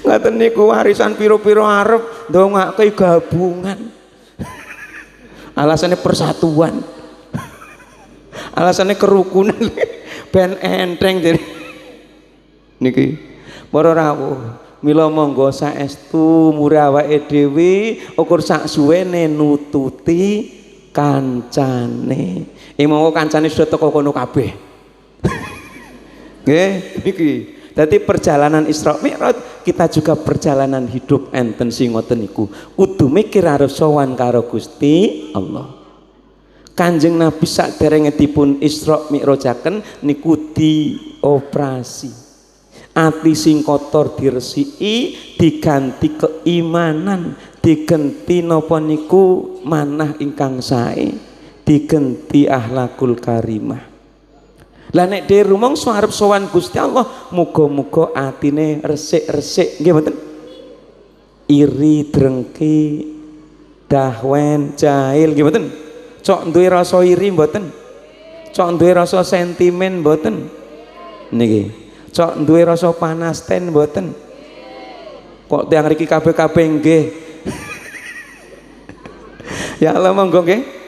Ngoten niku warisan piro-piro arep ndongake gabungan. Alasannya persatuan, alasannya kerukunan, ben enteng jadi. Niki para rawuh, mila monggo saestu murah awake dhewe ukur sak suwene nututi kancane. Monggo kancane sudah teko kono kabeh. Nggih, niki. Dadi perjalanan Isra Mi'raj kita juga perjalanan hidup enten sing ngoten niku. Kudu mikir arep sowan karo Gusti Allah. Kanjeng Nabi saderenge dipun Isra Mi'rajaken niku dioperasi. Ati sing kotor diresiki, diganti keimanan, digenti napa niku manah ingkang sae, digenti akhlakul karimah. Lah nek dhewe rumangsa arep sowan Gusti Allah, muga-muga atine resik-resik nggih mboten? Iri, drengki, dahwen, jahil nggih mboten? Cok duwe rasa iri mboten? Cok duwe rasa sentimen mboten? Niki. Cok duwe rasa panasten mboten? Kok tiyang mriki kabeh-kabeh nggih. Ya Allah monggo nggih.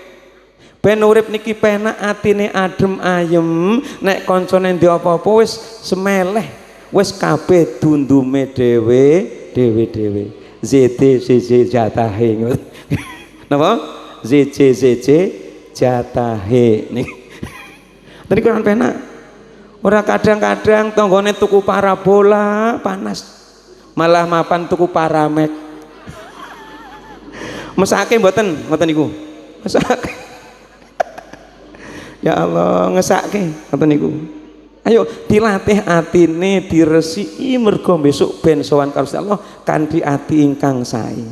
Ben urip niki penak atine adem ayem, nek kancane ndek apa-apa wis semeleh, wis kabeh dundume dhewe. ZC jatahe. Napa? ZC jatahe niki. Tadi kan penak. Ora kadang-kadang tanggane tuku parabola panas. Malah mapan tuku paramek. Mesake mboten ngoten niku. Mesake. Ya Allah ngesake ngoten niku. Ayo dilatih atine diresiki mergo besok ben sowan karo Allah kanthi ati ingkang sae.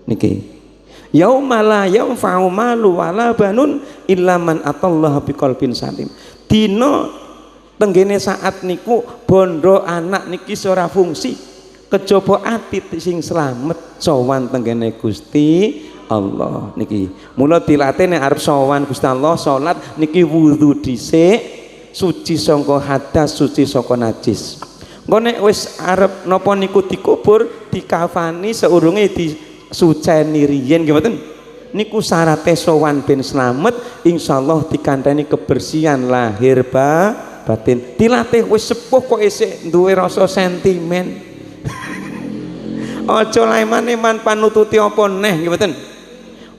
Niki. Yaumala yanfa'u malu wala banun illa man atallaha biqalbin salim. Dina tenggene saat niku bondo anak niki ora fungsi kejaba ati sing slamet sowan tenggene Gusti Allah niki. Mula dilatih nek arep sowan Gusti Allah salat niki wudu dhisik, suci saka hadas, suci saka najis. Engko nek wis arep napa niku dikubur, dikafani saurunge disuceni riyen nggih mboten. Niku syaratnya sowan ben slamet, insyaallah dikandani kebersihan lahir batin. Dilatih wis sepuh kok isih duwe rasa sentimen. Aja leman-leman panututi apa neh nggih mboten.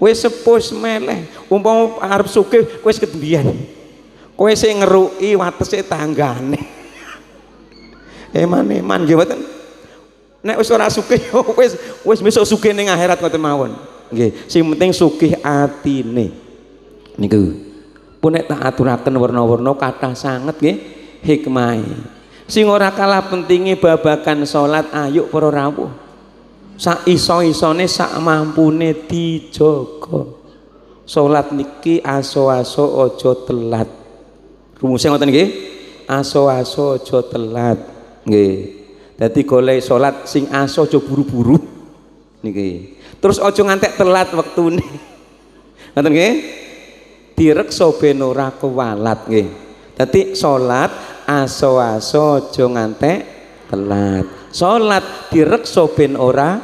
Wis sepuh meleh, umpama arep sugih wis ketembian. Kowe sing ngeruki watese tanggane. Eman-eman nggih mboten. Nek wis ora sugih wis besok sugih ning akhirat ngoten mawon. Nggih, sing penting sugih atine. Niku. Pun nek tak aturaken warna-warna kathah sanget nggih hikmahe. Sing ora kalah pentinge babagan salat ayo para rawuh. Sak iso-isone sak mampune dijaga. Salat niki aso-aso aja telat. Rumuse ngoten nggih. Aso-aso aja telat. Nggih. Dadi golek salat sing aso aja buru-buru. Niki. Terus aja ngantek telat wektune. Ngoten nggih? Direksa ben ora kewalat nggih. Dadi salat aso-aso aja ngantek telat. Salat direksa ben ora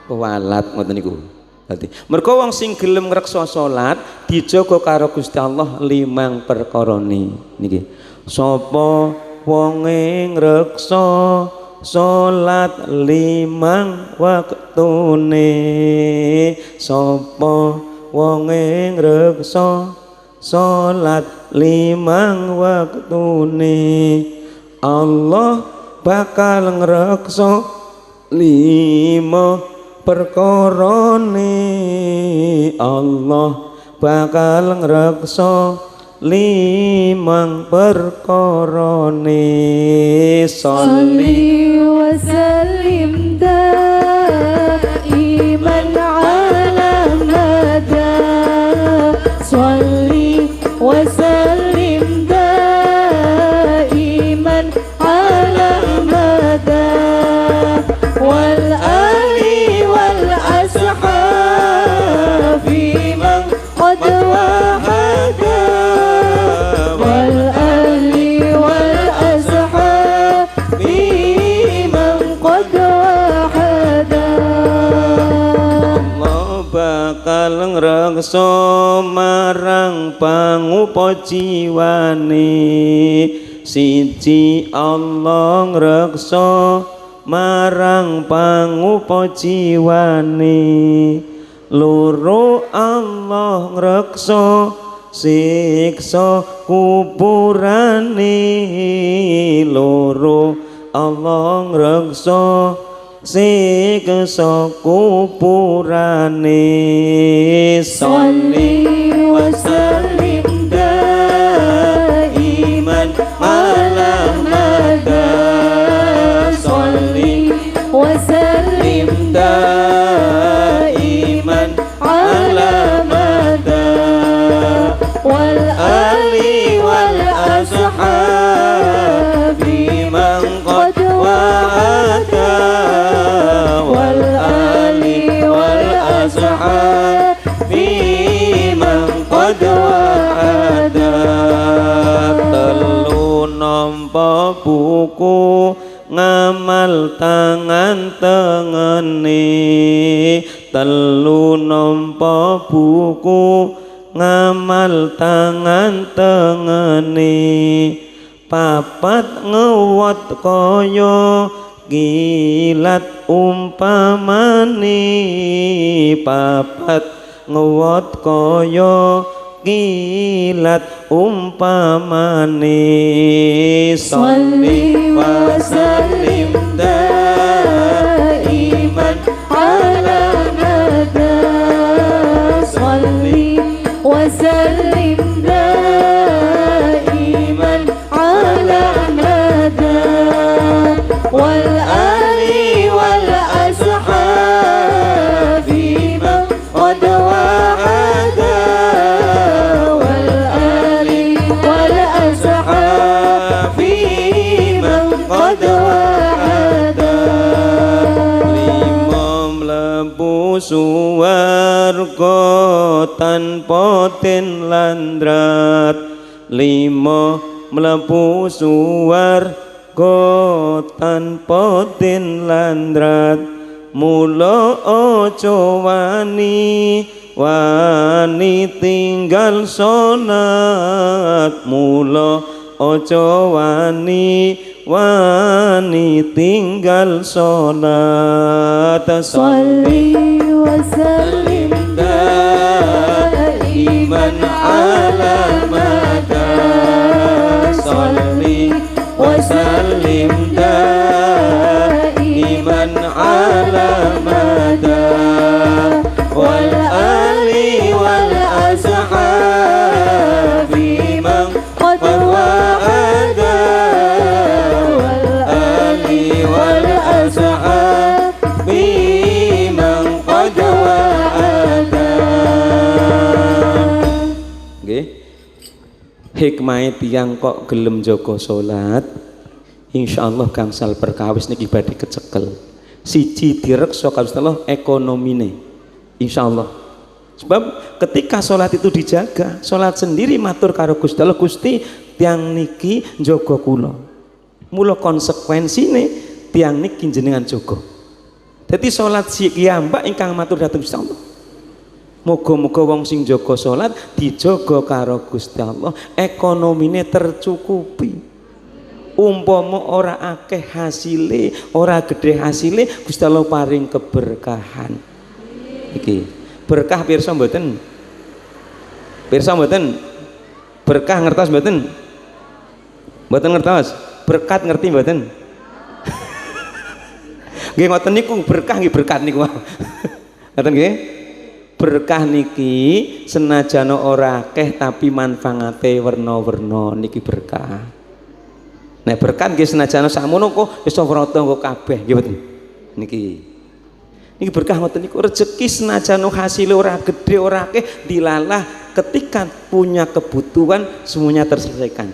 kewalat ngoten niku. Dadi mergo wong sing gelem ngreksa salat dijaga karo Gusti Allah 5 perkara niki. Sapa wonge ngreksa salat 5 waktune, sapa wonge ngreksa salat 5 waktune, Allah bakal ngreksa 5 perkarane. Allah bakal ngreksa 5 perkarane. Sholli wa sallim daiman ala mada. Sholli wa sallim daiman ala mada. Wal ali wal ashabi man qad wahada. Wal ali wal ashabi man qad wahada. Allah bakal ngreksa marang pangupa jiwane. Siji Allah ngreksa marang pangupa jiwane. Loro Allah ngreksa siksa kuburane. Loro Allah ngreksa siksa kuburane. Sholli wa sallim daiman ala mada. Sholli wa sallim daiman ala mada. Wal ali wal ashabi man qad wa'ada. Wal ali wal ashabi man qad wa'ada. Telu nampa buku ngamal tangan tengene. Telu nampa buku ngamal tangan tengene. Papat ngewot kaya kilat umpamane. Papat ngewot kaya kilat umpamane. Sholli wa sallim daiman ala mada. Sholli wa sallim daiman ala mada. Wal ali wal ashabi man qad wa'ada. Wal ali wal ashabi man qad wa'ada. Lima mlebu suwarga tanpa tin landrat. Lima mlebu suwarga jaga tanpa tinlandrat mula aja wani tinggal salat mula aja wani tinggal salat Salli wa sallim daiman ala mada Salli wa sallim daiman ala mada wal ali wal ashabi man qad wa'ada wal ali wal ashabi man qad wa'ada. Nggih. Hikmahe tiyang kok gelem jaga salat, insyaallah gangsal perkawis niki badhe kecekel. Siji direksa Gusti Allah ekonomine. Insyaallah. Sebab ketika salat itu dijaga, salat sendiri matur karo Gusti Allah, Gusti tiyang niki jaga kula. Mula konsekuensine tiyang niki jenengan jaga. Dadi salat si kiyambak ingkang matur dhateng Gusti Allah. Moga-moga wong sing jaga salat dijaga karo Gusti Allah, ekonomine tercukupi. Umpama ora akeh hasile, ora gede hasile, Gusti Allah paring keberkahan. Iki berkah pirsa mboten? Pirsa mboten? Berkah ngertos mboten? Mboten ngertos? Berkat ngerti mboten? Nggih ngoten niku berkah nggih berkat niku. Ngoten nggih? Berkah niki senajan ora akeh tapi manfaate werna-werna niki berkah. Nek berkat nggih senajan sakmono kok iso wrata kok kabeh nggih mboten. Niki berkah ngoten niku rezeki senajan hasilnya ora gede ora akeh dilalah ketika punya kebutuhan semuanya terselesaikan.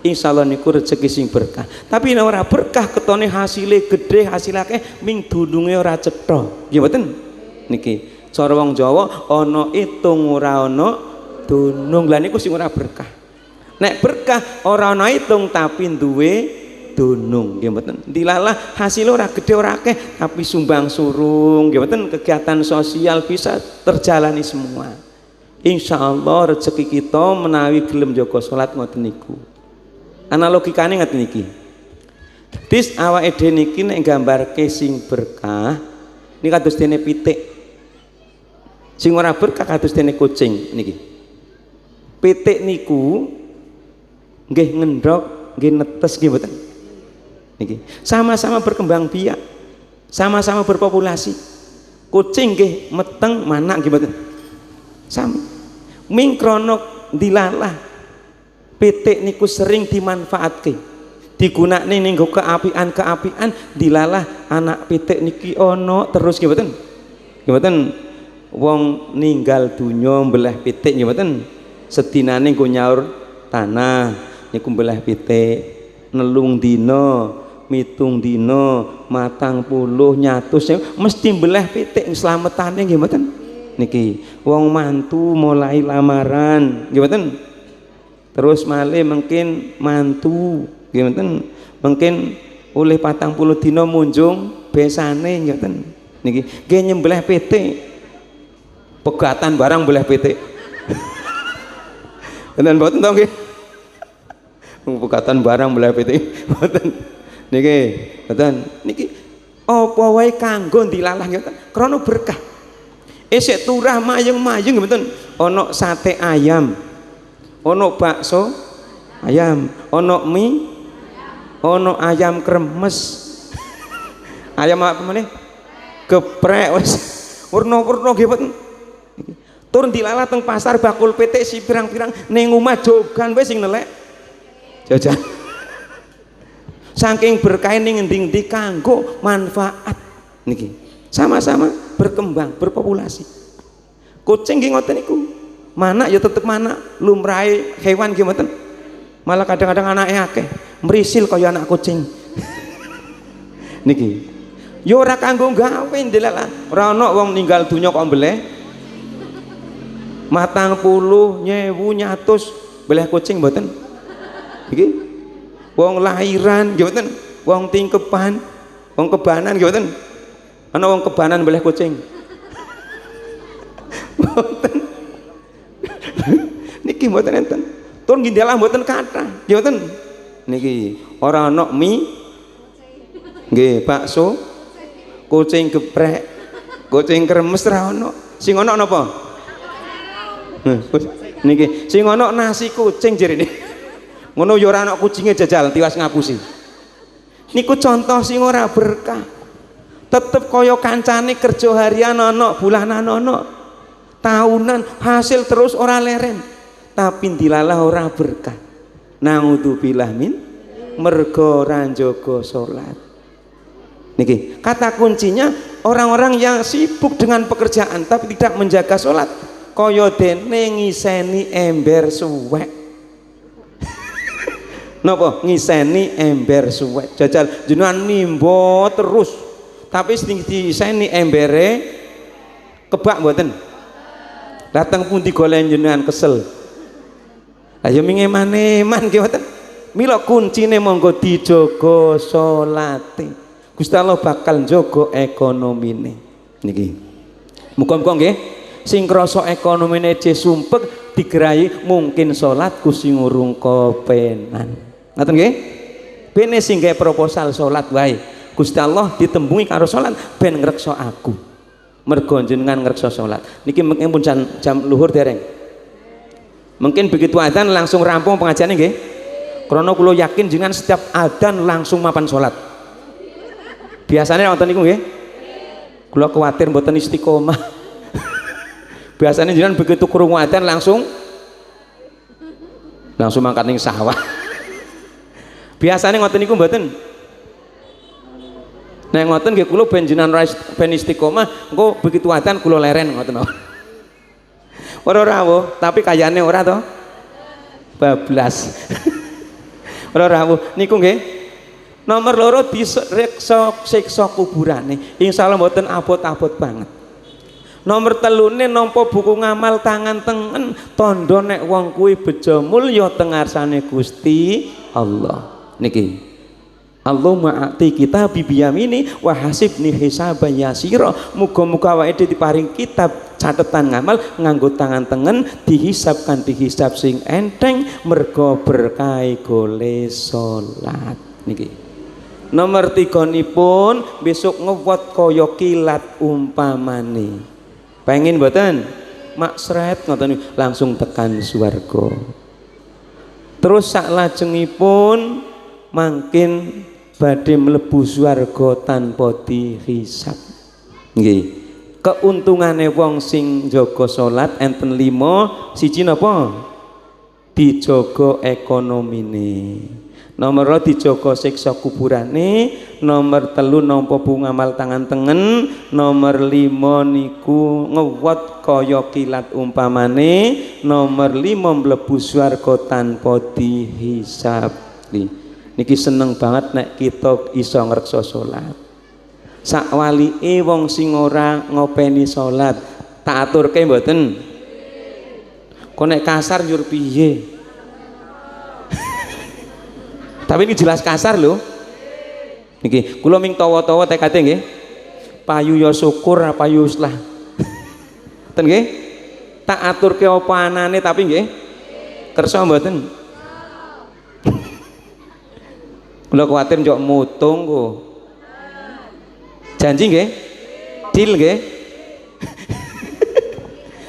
Insyaallah niku rezeki sing berkah. Tapi nek ora berkah ketone hasilnya gede hasil akeh ming dununge ora cetha. Nggih mboten? Niki cara wong Jawa ana itung ora ana dunung. Lah niku sing ora berkah. Nek berkah ora ana itung tapi duwe dunung nggih mboten. Dilalah hasil ora gede ora akeh tapi sumbang surung nggih mboten, kegiatan sosial bisa terjalani semua. Insyaallah rezeki kita menawi gelem jaga salat ngoten niku. Analogikane ngoten niki. Dis awake dhewe niki nek nggambarke sing berkah niki kados dene pitik. Sing ora berkah kados dene kucing niki. Pitik niku nggih ngendhok, nggih netes nggih mboten. Niki sama-sama berkembang biak, sama-sama berpopulasi. Kucing nggih meteng, manak nggih mboten. Sami. Ming krana dilalah pitik niku sering dimanfaatke. Digunakne ning keapian-keapian dilalah anak pitik niki ana terus nggih mboten. Nggih mboten. Wong ninggal dunya mbelah pitik nggih mboten. Sedinane nggo nyaur tanah niku mbelah pitik. Nelung dina, mitung dina, 40 nyatus mesti mbelah pitik slametane nggih mboten. Niki wong mantu mulai lamaran nggih mboten. Terus malih mungkin mantu nggih mboten. Mungkin oleh 40 dina munjung besane nggih mboten. Niki nggih nyembelih pitik. Pegatan barang boleh pitik. Tenan mboten to nggih? Pegatan barang boleh pitik. Mboten. Niki, mboten. Niki apa wae kanggo dilalah ngoten. Krana berkah. Isik turah mayeng-mayeng mboten. Ana sate ayam. Ana bakso ayam, ana mie, ana ayam kremes. Ayam apa meneh? Geprek wis werna-werna nggih mboten. Turun dilalah teng pasar bakul pitik si pirang-pirang ning omah jogan wis sing nelek jajan. Saking berkah ning endi-endi kanggo manfaat niki. Sama-sama berkembang, berpopulasi. Kucing nggih ngoten niku. Manak ya tetep manak, lumrahe hewan nggih mboten. Malah kadang-kadang anake akeh, mrisil kaya anak kucing. Niki. Ya ora kanggo gawe ndelok. Ora ana wong ninggal dunya kok mbeleh. 40 nyewu nyatus belah kucing mboten. Iki wong lahiran nggih mboten, wong tingkepan, wong kebanan nggih mboten. Ana wong kebanan boleh kucing. Mboten. Niki mboten enten. Tur ngindalah mboten kathah, nggih mboten. Niki ora ana mie nggih, bakso, kucing geprek, kucing kremes ra ono. Sing ono napa? Niki sing ono nasi kucing jerene. Ngono ya ora ana kucinge jajal tiwas ngapusi. Niku contoh sing ora berkah. Tetep kaya kancane kerja harian ana, bulanan ana, tahunan hasil terus ora leren. Tapi dilalah ora berkah. Naudzubillah min mergo ora njaga salat. Niki kata kuncinya orang-orang yang sibuk dengan pekerjaan tapi tidak menjaga salat kaya dene ngiseni ember suwek. Napa ngiseni ember suwek jajal jenengan nimba terus tapi sing diseni embere kebak mboten dateng pundi golek jenengan kesel ayo mingeman-eman nggih mboten mila kuncine monggo dijaga salate Gusti Allah bakal njaga ekonomine niki muga-muga nggih sing krasa ekonomine dhewe sumpek digerai mungkin salat ku sing urung kepenan. Ngaten nggih? Bene sing gawe proposal salat wae. Gusti Allah ditembungi karo salat ben ngreksa aku. Mergo jenengan ngreksa salat. Niki mungkin pun jam luhur dereng. Mungkin begitu adzan langsung rampung pengajiane nggih. Krana kula yakin jenengan setiap adzan langsung mapan salat. Biasanya wonten niku nggih. Kula kuwatir mboten istiqomah. Biasanya jenengan begitu krungu adzan langsung mangkat ning sawah. Biasanya ngoten niku mboten. Nek ngoten nggih kula ben jenengan ben istiqomah, engko begitu adzan kula leren ngoten. Ora rawuh, tapi kayane ora to. Bablas. Ora rawuh niku nggih. Nomor loro disiksa siksa kuburane. Insyaallah mboten abot-abot banget. Nomor telune nampa buku ngamal tangan tengen tondo nek wong kuwi bejo mulya teng ngarsane Gusti Allah. Niki Allahumma a'ti kita bibiyamini wa hasibni hisaban yasira. Muga-muga awake dhewe diparing kitab catetan ngamal nganggo tangan tengen dihisab sing enteng mergo berkahe gole salat niki. Nomor 3 nipun besok ngewot kaya kilat umpamane. Pengen mboten? Maksret ngoten langsung tekan swarga. Terus sak lajengipun mangkin badhe mlebu swarga tanpa dihisab. Nggih. Keuntungane wong sing jaga salat enten 5, siji napa? Dijaga ekonomine. Nomor 2 dijaga siksa kuburane, nomor 3 nampa ngamal tangan tengen, nomor 5 niku ngewot kaya kilat umpamane, nomor 5 mlebu swarga tanpa dihisab. Niki seneng banget nek kita iso ngreksa salat. Sak walike wong sing ora ngopeni salat, tak aturke mboten. Kok nek kasar njur piye? Tapi ini jelas kasar loh. Niki, kula ming tawa-tawa tekate nggih. Payu ya syukur, payu uslah. Ten nggih? Tak aturke apa anane tapi nggih. Kersa mboten? Kula kuwatir njok mutung kok. Janji nggih? Deal nggih?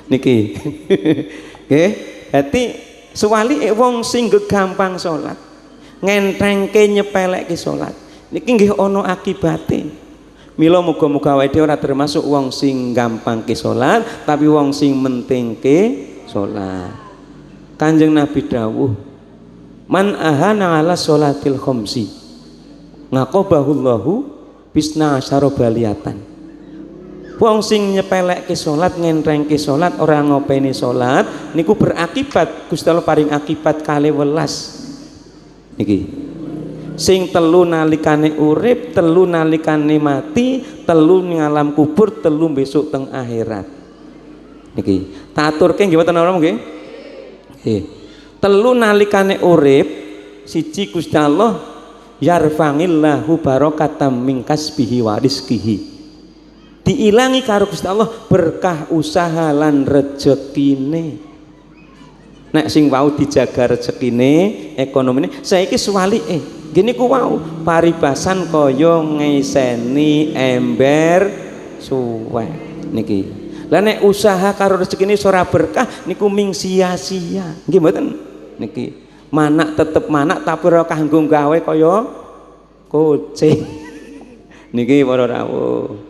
Niki. Nggih, dadi suwalike wong sing gampang salat, ngentengke nyepelekke salat. Niki nggih ana akibate. Mila muga-muga awake dhewe ora termasuk wong sing gampangke salat, tapi wong sing mentingke salat. Kanjeng Nabi dawuh, "Man ahana ala sholatil khamsi, ngaqabahullahu bisna asyara baliyatan." Wong sing nyepelekke salat, ngentrengke salat, ora ngopeni salat, niku berakibat Gusti Allah paring akibat 12. Niki. Sing telu nalikane urip, telu nalikane mati, telu ning alam kubur, telu besok teng akhirat. Niki. Tak aturke nggih wonten napa nggih? Nggih. Telu nalikane urip siji Gusti Allah yarfa'illahu barakatam min kasbihi wa rizqihi, diilangi karo Gusti Allah berkah usaha lan rezekine. Nek sing wau dijaga rezekine, ekonomine, saiki swalike. Gini ku wau paribasan kaya ngeseni ember suwe niki. Lah nek usaha karo rezekine ora berkah niku ming sia-sia. Nggih mboten niki. Manak tetep manak tapi ora kanggo gawe kaya kucing. Niki para rawuh.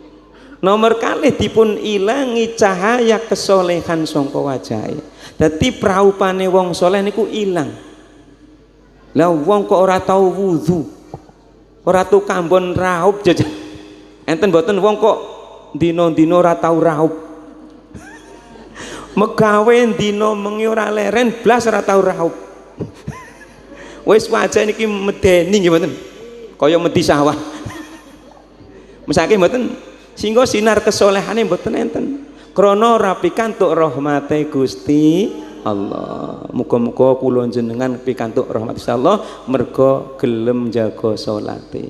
Nomor kalih dipun ilangi cahaya kesolehan sangka wajahe. Dadi praupane wong soleh niku ilang. Lah wong kok ora tau wudu, ora tau kambon raup jajan. Enten mboten wong kok dina-dina ora tau raup. Megawe dina mengi ora leren blas ora tau raup. Wis wajah niki medeni nggih mboten. Kaya medi sawah. Mesake mboten sehingga sinar kesolehane mboten enten. Krana ora pikantuk rahmate Gusti Allah. Muga-muga kula jenengan pikantuk rahmat Gusti Allah merga gelem jaga salate.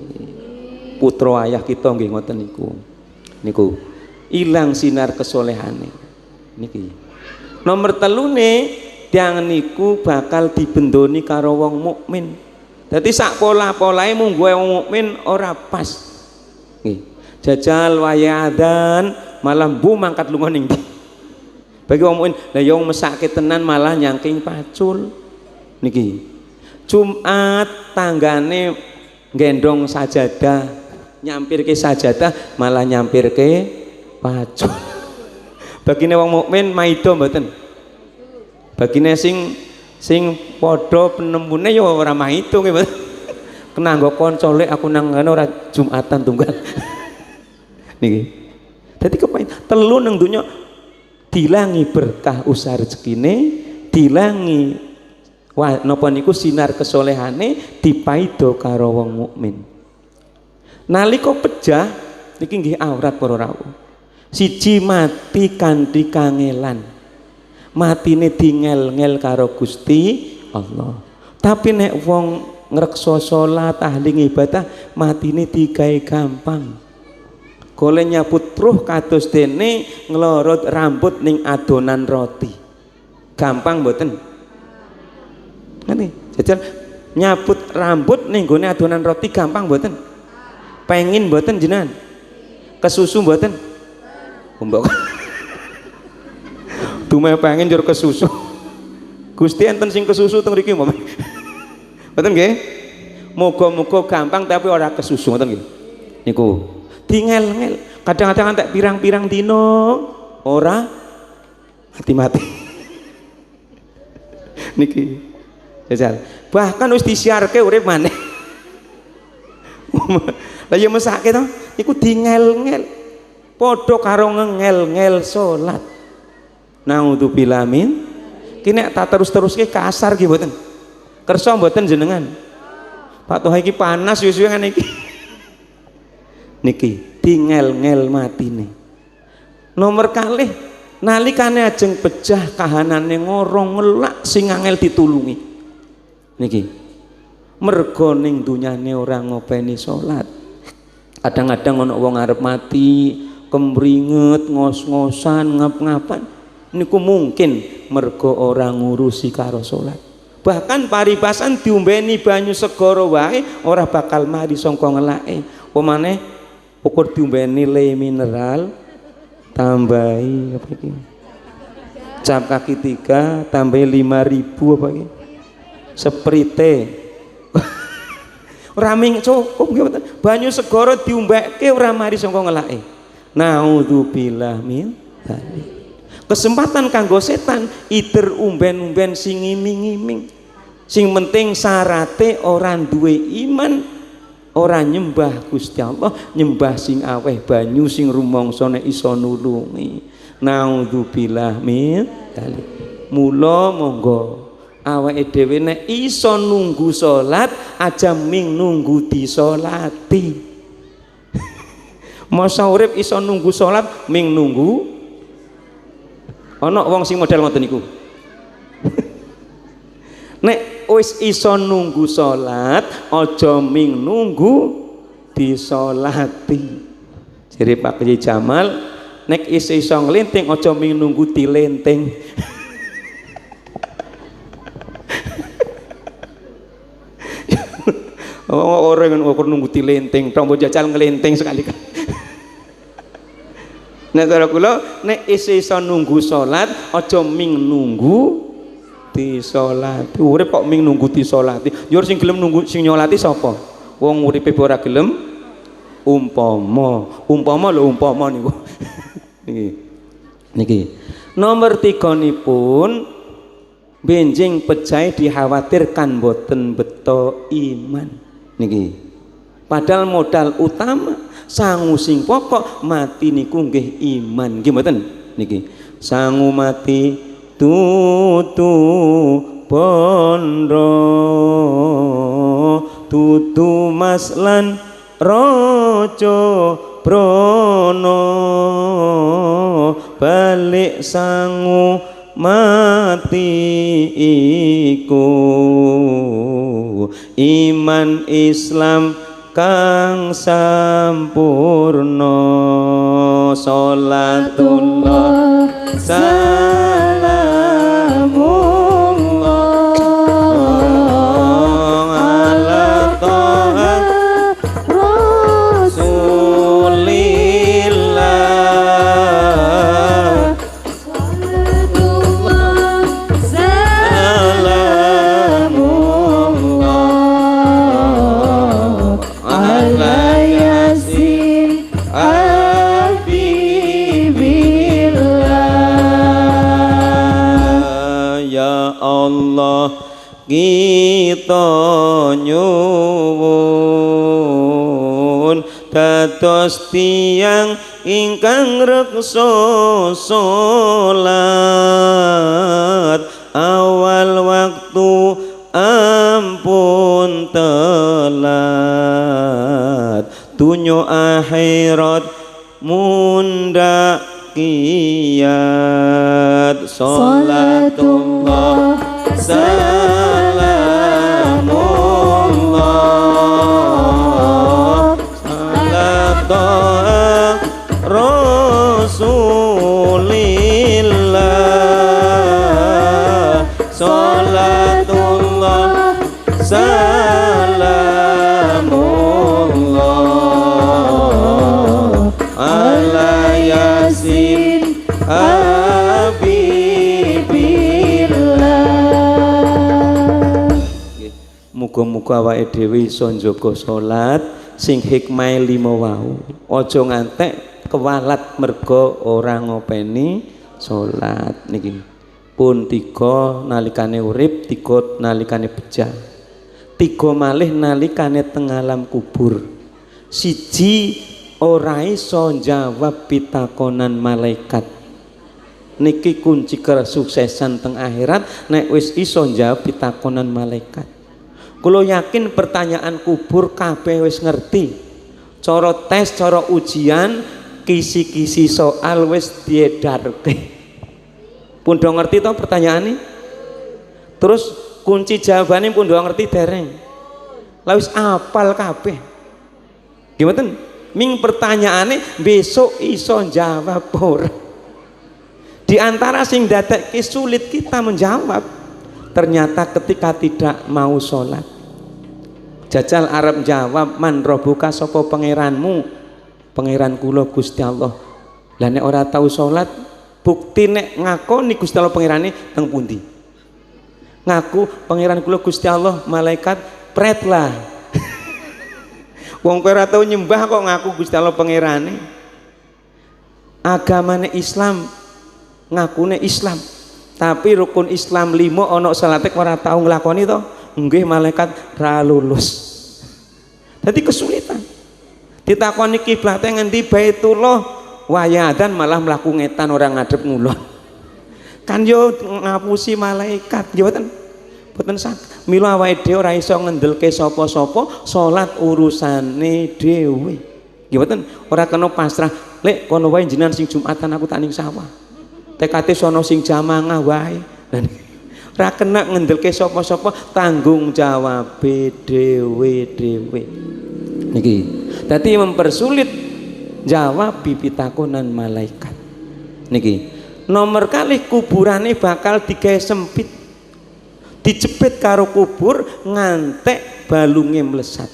Putra ayah kita nggih ngoten niku. Niku ilang sinar kesolehane. Niki. Nomor telune tiang niku bakal dibendoni karo wong mukmin. Dadi sak pola-polae munggo wong mukmin ora pas. Nggih. Jajal wayadan malah bu mangkat lunga ning bagi wong mukmin. Lah yo mesake tenan malah nyangking pacul niki. Jumat tanggane gendong sajadah, nyampirke sajadah malah nyampirke pacul. Bagine wong mukmin maido mboten. Bagine sing padha penemune yo ora maido nggih mboten. Kena nggo kanca lek aku nang ora Jumatan tunggal. Niki. Dadi kepain telu nang donya dilangi berkah usaha rezekine, dilangi napa niku sinar kesolehane, dipaido karo wong mukmin. Nalika pejah niki nggih aurat para rawuh. Siji mati kanthi kangelan. Matine dingel-ngel karo Gusti Allah. Tapi nek wong ngrekso salat ahli ibadah matine digawe gampang. Golek nyabut ruh kados dene nglorot rambut ning adonan roti. Gampang mboten? Ngene, jajal nyabut rambut ning gone adonan roti gampang mboten? Pengin mboten jenengan? Kesusu mboten? Mbok. Dume pengen njur kesusu. Gusti enten sing kesusu teng mriki mboten? Mboten nggih? Muga-muga gampang tapi ora kesusu ngoten nggih. Niku dingel-ngel kadang-kadang antek pirang-pirang dino ora mati-mati. Niki jajal bahkan wis disiarke urip maneh. Lah ya mesake to iku dingel-ngel padha karo ngengel-ngel salat. Naudzubillah min ki nek tak terus-teruske kasar ki mboten. Kersa mboten jenengan? Pak Toha iki panas wis-wis ngene iki. Niki dingel-ngel matine. Nomor kalih nalikane ajeng pejah kahanane ngorong ngelak sing angel ditulungi. Niki mergo ning dunyane ora ngopeni salat. Kadang-kadang ana wong arep mati kemringet ngos-ngosan ngap-ngapan niku mungkin mergo ora ngurusi karo salat. Bahkan paribasan diombeni banyu segara wae ora bakal mari sangka ngelake. Pemane ukur diombeni le mineral tambahi apa iki? Cap kaki 3 tambahi 5.000 apa iki? Sprite. Ora ming cukup nggih mboten. Banyu segara diombekke ora mari sangka ngelake. Naudzubillah min dzalik. Kesempatan kanggo setan ider umben-umben sing ngiming-ngiming. Sing penting syarate ora duwe iman, ora nyembah Gusti Allah, nyembah sing aweh banyu sing rumangsa nek iso nulungi. Naudzubillah min dzalik. Mula monggo awake dhewe nek iso nunggu salat aja ming nunggu disolati. Masa urip iso nunggu salat ming nunggu ana wong sing model ngoten niku. Nek wis iso nunggu salat aja ming nunggu disolati. Jadi Pak Kiai Jamal nek iso nglinting aja ming nunggu dilenting. Orang yang nunggu dilenting, tombol jajal ngelenting sekali kan. Nek cara kula nek iso nunggu salat aja ming nunggu disolati. Urip kok ming nunggu disolati. Yo sing gelem nunggu sing nyolati sapa? Wong uripe ora gelem umpama niku. Niki. Nomor 3 nipun benjing pejai dikhawatirkan boten beto iman. Niki. Padahal modal utama sangu sing pokok mati niku nggih iman. Nggih mboten? Niki. Sangu mati tutu pondro tutu mas lan rojo prono balik sangu mati iku iman Islam kang sampurno sholatullah salamullah ala toha rasulillah Salatullah salamullah ala yasin habibillah. Ya Allah kita nyuwun dados tiyang ingkang reksa salat awal waktu ampun telat dunyo akhirat munda kiat salatullah salamullah ala toha rasulillah salatullah salamullah ala yasin habibillah. Muga-muga awake dhewe iso njaga salat sing hikmahe 5 wau. Aja ngantek kewalat mergo ora ngopeni salat niki. Pun 3 nalikane urip, 3 nalikane bejah. 3 malih nalikane teng alam kubur. Siji ora iso jawab pitakonan malaikat. Niki kunci kesuksesan teng akhirat nek wis iso jawab pitakonan malaikat. Kula yakin pertanyaan kubur kabeh wis ngerti. Cara tes, cara ujian, kisi-kisi soal wis diedarke. Pun do ngerti to pertanyaane? Terus kunci jawabane pun do ngerti dereng. Lah wis apal kabeh. Gimana? Ming pertanyaane besok iso jawab ora. Di antara sing dadekke sulit kita menjawab, ternyata ketika tidak mau sholat. Jajal Arab jawab, man robuka sapa pangeranmu? Pangeran kula Gusti Allah. Lah nek ora tahu sholat, bukti nek ngakoni Gusti Allah pangerane teng pundi? Ngaku pangeran kula Gusti Allah, malaikat pret lah. Wong kowe ora tau nyembah kok ngaku Gusti Allah pangerane. Agamane Islam, ngakune Islam. Tapi rukun Islam 5 ana salate ora tau nglakoni to, nggih malaikat ra lulus. Dadi kesulitan. Ditakoni kiblate ngendi Baitullah, wayadan malah mlaku ngetan ora ngadep ngulon. Kan yo ngapusi malaikat, yo boten sak. Mila awake dhewe ora iso ngendelke sapa-sapa, salat urusane dhewe. Nggih boten, ora kena pasrah. Lek kono wae jenengan sing Jumatan aku tak ning sawah. TKT sono sing jamangah wae. Ra kena ngendelke sapa-sapa, tanggung jawab dhewe-dhewe. Niki. Dadi mempersulit jawab pitakonan malaikat. Niki. Nomor kalih kuburane bakal digawe sempit. Dijepit karo kubur ngantek balunge mlesat.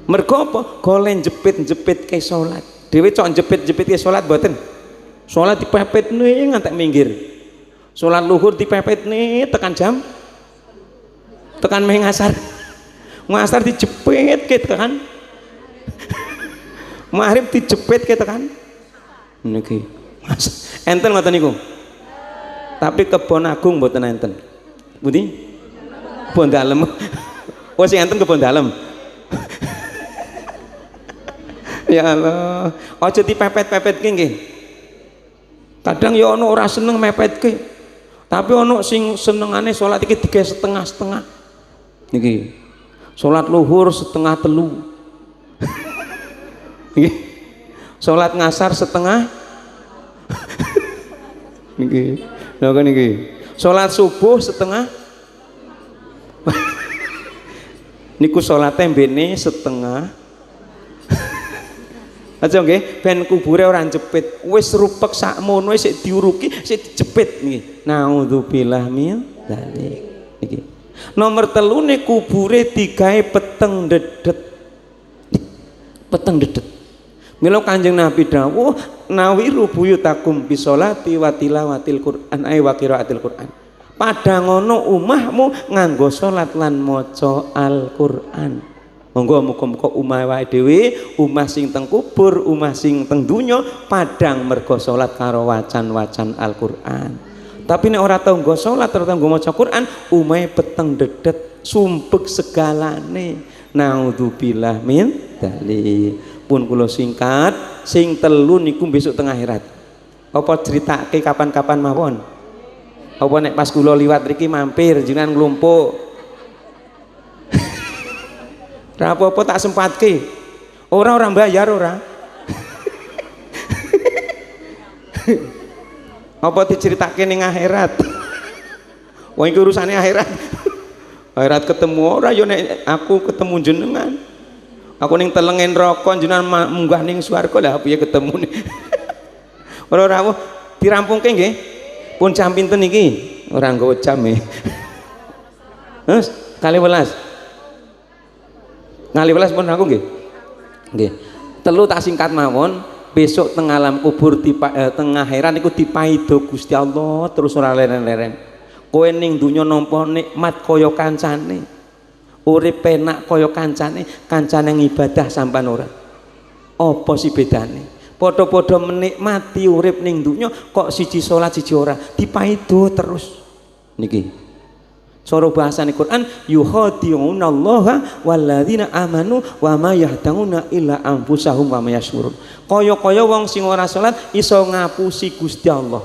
Mergo apa? Golek jepit-jepit ke salat. Dhewe cok jepit-jepit ke salat mboten. Salat dipepetne ngantek minggir. Salat luhur dipepetne tekan jam. Tekan meh ngasar. Ngasar dijepit ke tekan. Maghrib dijepit ke tekan. Niki. Enten ngoten niku. Tapi kebon agung mboten enten. Pundi? Kebon dalem. Oh sing enten kebon dalem. Ya Allah, aja dipepet-pepetke nggih. Kadang ya ana ora seneng mepetke. Tapi ana sing senengane salat iki digawe setengah-setengah. Niki. Salat luhur setengah telu. Nggih. Salat ngasar setengah. Niki. Lha kan niki. Salat subuh setengah. Niku salate mbene setengah. Aja nggih, ben kubure ora jepit. Wis rupek sakmono sik diuruki, sik dijepit niki. Nauzubillah min dzalik. Niki. Nomor 3 kubure digawe peteng dedet. Peteng dedet. Mila Kanjeng Nabi dawuh, nawiru buyutakum bisolati wa tilawatil Qur'an ay wa qiraatil Qur'an. Padangono umahmu nganggo salat lan maca Al-Qur'an. Monggo muga-muga umah wae dhewe, umah sing teng kubur, umah sing teng donya padang mergo salat karo wacan-wacan Al-Qur'an. Tapi nek ora tau nggo salat ora tau nggo maca Qur'an, umahe peteng dedet, sumpek segalane. Naudzubillah min dzalik. Pun kula singkat, sing telu niku besok teng akhirat. Apa critake kapan-kapan mawon? Apa nek pas kula liwat mriki mampir jenengan nglumpuk. Ra apa-apa tak sempatke. Ora bayar ora. Apa diceritake ning akhirat? Wong iki urusane akhirat. Akhirat ketemu ora ya nek aku ketemu jenengan. Aku ning telenge neraka jenengan munggah ning swarga lah piye ketemu. Ora dirampungke nggih. Pun jam pinten iki? Ora nggawa jam e. Wes, 12. Ngaliwelas pun aku nggih. Nggih. Telu tak singkat mawon, besok teng alam kubur teng akhirat niku dipaido Gusti Allah terus ora leren-leren. Kowe ning donya nampa nikmat kaya kancane. Urip penak kaya kancane, kancane ngibadah sampean ora. Apa sih bedane? Padha-padha menikmati urip ning donya kok siji salat siji ora, dipaido terus. Niki. Cara bahasane Quran yuhadiuna Allah walladzina amanu wa ma yahduna illa anfusahum wa ma yashurun. Kaya-kaya wong sing ora salat iso ngapusi Gusti Allah.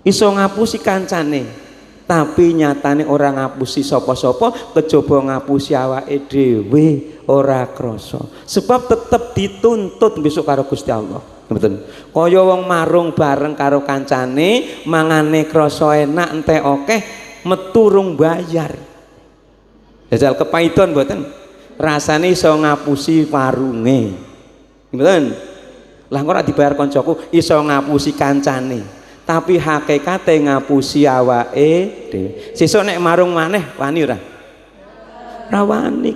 Iso ngapusi kancane. Tapi nyatane ora ngapusi sapa-sapa, kejaba ngapusi awake dhewe ora krasa. Sebab tetep dituntut besok karo Gusti Allah. Betul. Kaya wong marung bareng karo kancane, mangane krasa enak entek akeh metu rung bayar. Jajal kepaidon mboten. Rasane iso ngapusi warunge. Mboten. Lah kok ora dibayar koncoku iso ngapusi kancane. Tapi hakikate ngapusi awake dhewe. Sesuk nek marung maneh wani ora? Ora wani.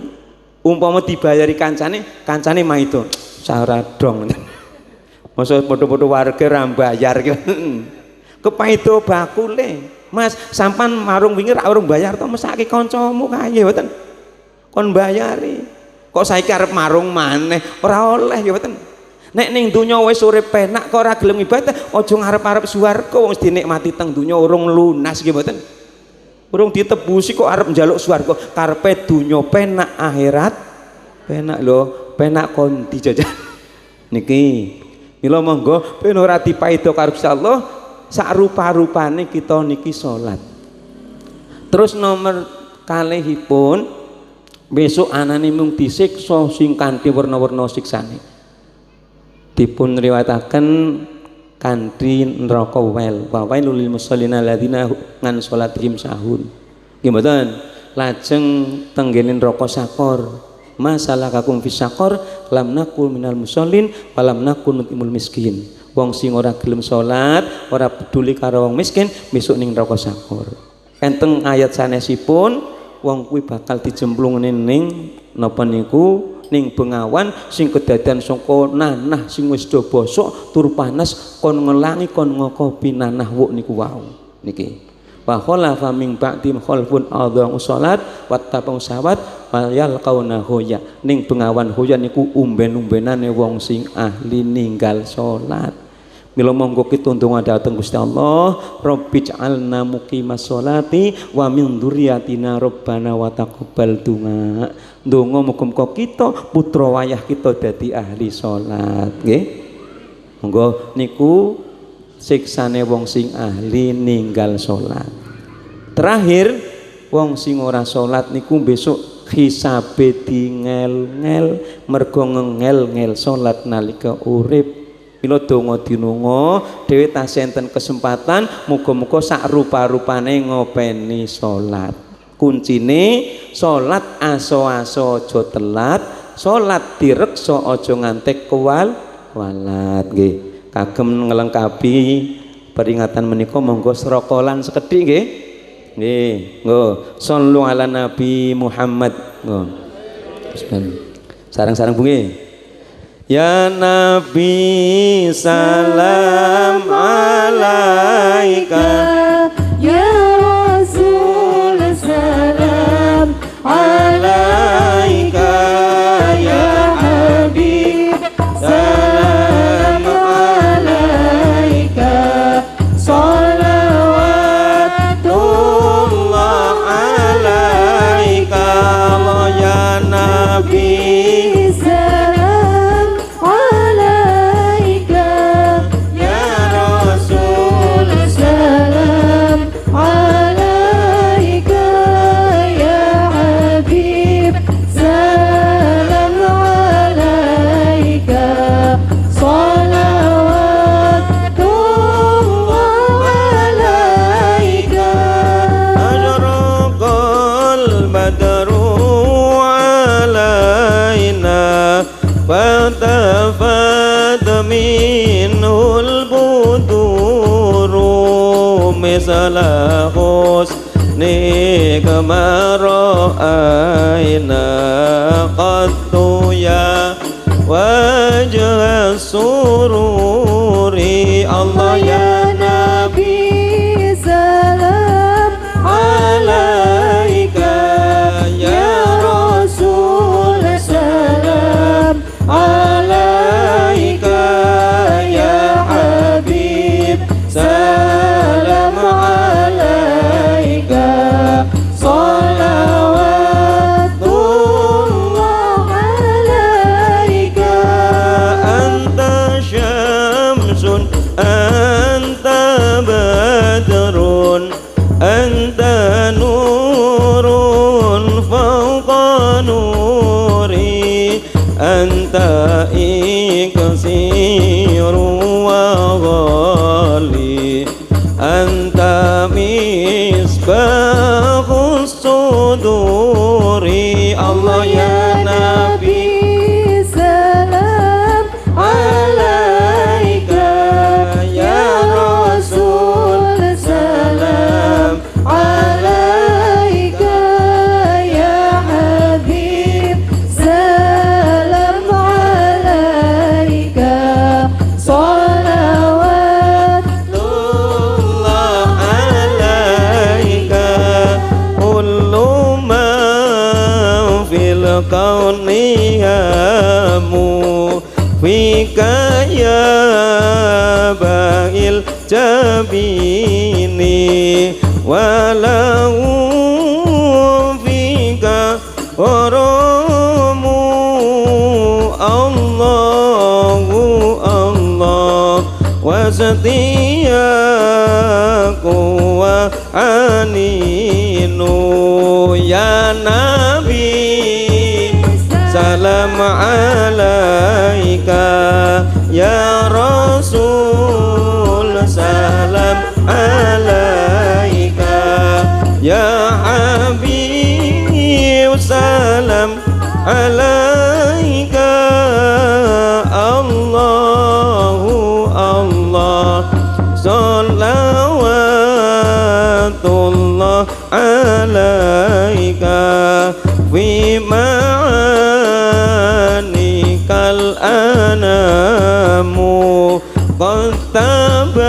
Umpama dibayari kancane, kancane maido. Saradong. Masa padha-padha warga ra bayar ki. Kepaido bakule. Mas, sampan marung wingi rak urung bayar to mesake kancamu kae mboten. Kon bayari. Kok saiki arep marung maneh ora oleh ya mboten. Nek ning donya wis urip penak kok ora gelem ibadah, aja ngarep-arep swarga wis dinikmati teng donya urung lunas nggih mboten. Urung ditebusi kok arep njaluk swarga, karepe donya penak akhirat penak lho, penak kon dijajal. Niki. Mila monggo ben ora dipaido karo Gusti Allah. Sak rupa-rupane kita niki salat. Terus nomor kalihipun besok anane mung disiksa sing kanthi werna-werna siksane. Dipun riwayataken kanthi neraka wel wa wailul lil musallina alladzina ngan salatihim sahun nggih mboten lajeng tenggene neraka sakor masalah kakum fis sakor lam nakul minal musallin walam nakun nutimul miskin wong sing ora gelem salat ora peduli karo wong miskin besok ning neraka sakor enten ayat sanesipun wong kuwi bakal dijemplungne ning napa niku ning bengawan sing kedadean saka nanah sing wis do bosok tur panas kon ngelangi kon ngokopi nanah wuk niku wau niki wa khalafa min ba'di khalfun adha'u shalat wattaba'u syahwat wa yalqauna hoya ning bengawan hoya niku umben-umbenane wong sing ahli ninggal salat. Mila monggo kita ndonga dhateng Gusti Allah, Rabbi ja'alna muqimas sholati wa min dzurriyyatina rabbana wa taqabbal donga. Ndonga muga-muga kita putra wayah kita dadi ahli salat, nggih. Monggo niku siksane wong sing ahli ninggal salat. Terakhir wong sing ora salat niku besok hisabe dingel-ngel mergo ngengel-ngel salat nalika urip. Mila donga dinunga dhewe tasih enten kesempatan muga-muga sak rupa-rupane ngopeni salat. Kuncine salat aso-aso aja telat, salat direksa aja ngantek walat nggih. Kagem ngelengkapi peringatan menika monggo serokolan sekedhik nggih. Nggih, nggo sallu ala nabi Muhammad. Nggo. Sareng-sareng Bu nggih. Ya Nabi salam alaika Ya Rasul salam alaika Ya Habib salam alaika Salawatullah alaika Ya Nabi fatafat minul buduru misala husni kama ra'ayna qattu ya wajah sururi Allah ya Nabi salam alaika ya Rasul salam alaika ya Habib salam alaika salawatullah alaika anta syamsun anta badrun anta nurun fawqa nuri anta iksiru wa ghali anta misbahus suduri Allah ya Nabi salam alaika ya Rasul salam alaika ya Habib salam alaika salawatullah alaika kullu ma fil kauni yamu fika ya ba'il jabini walau fika oromu Allahu Allah wasatiyaku wa aninu ya Nabi salam alaika ya Rasul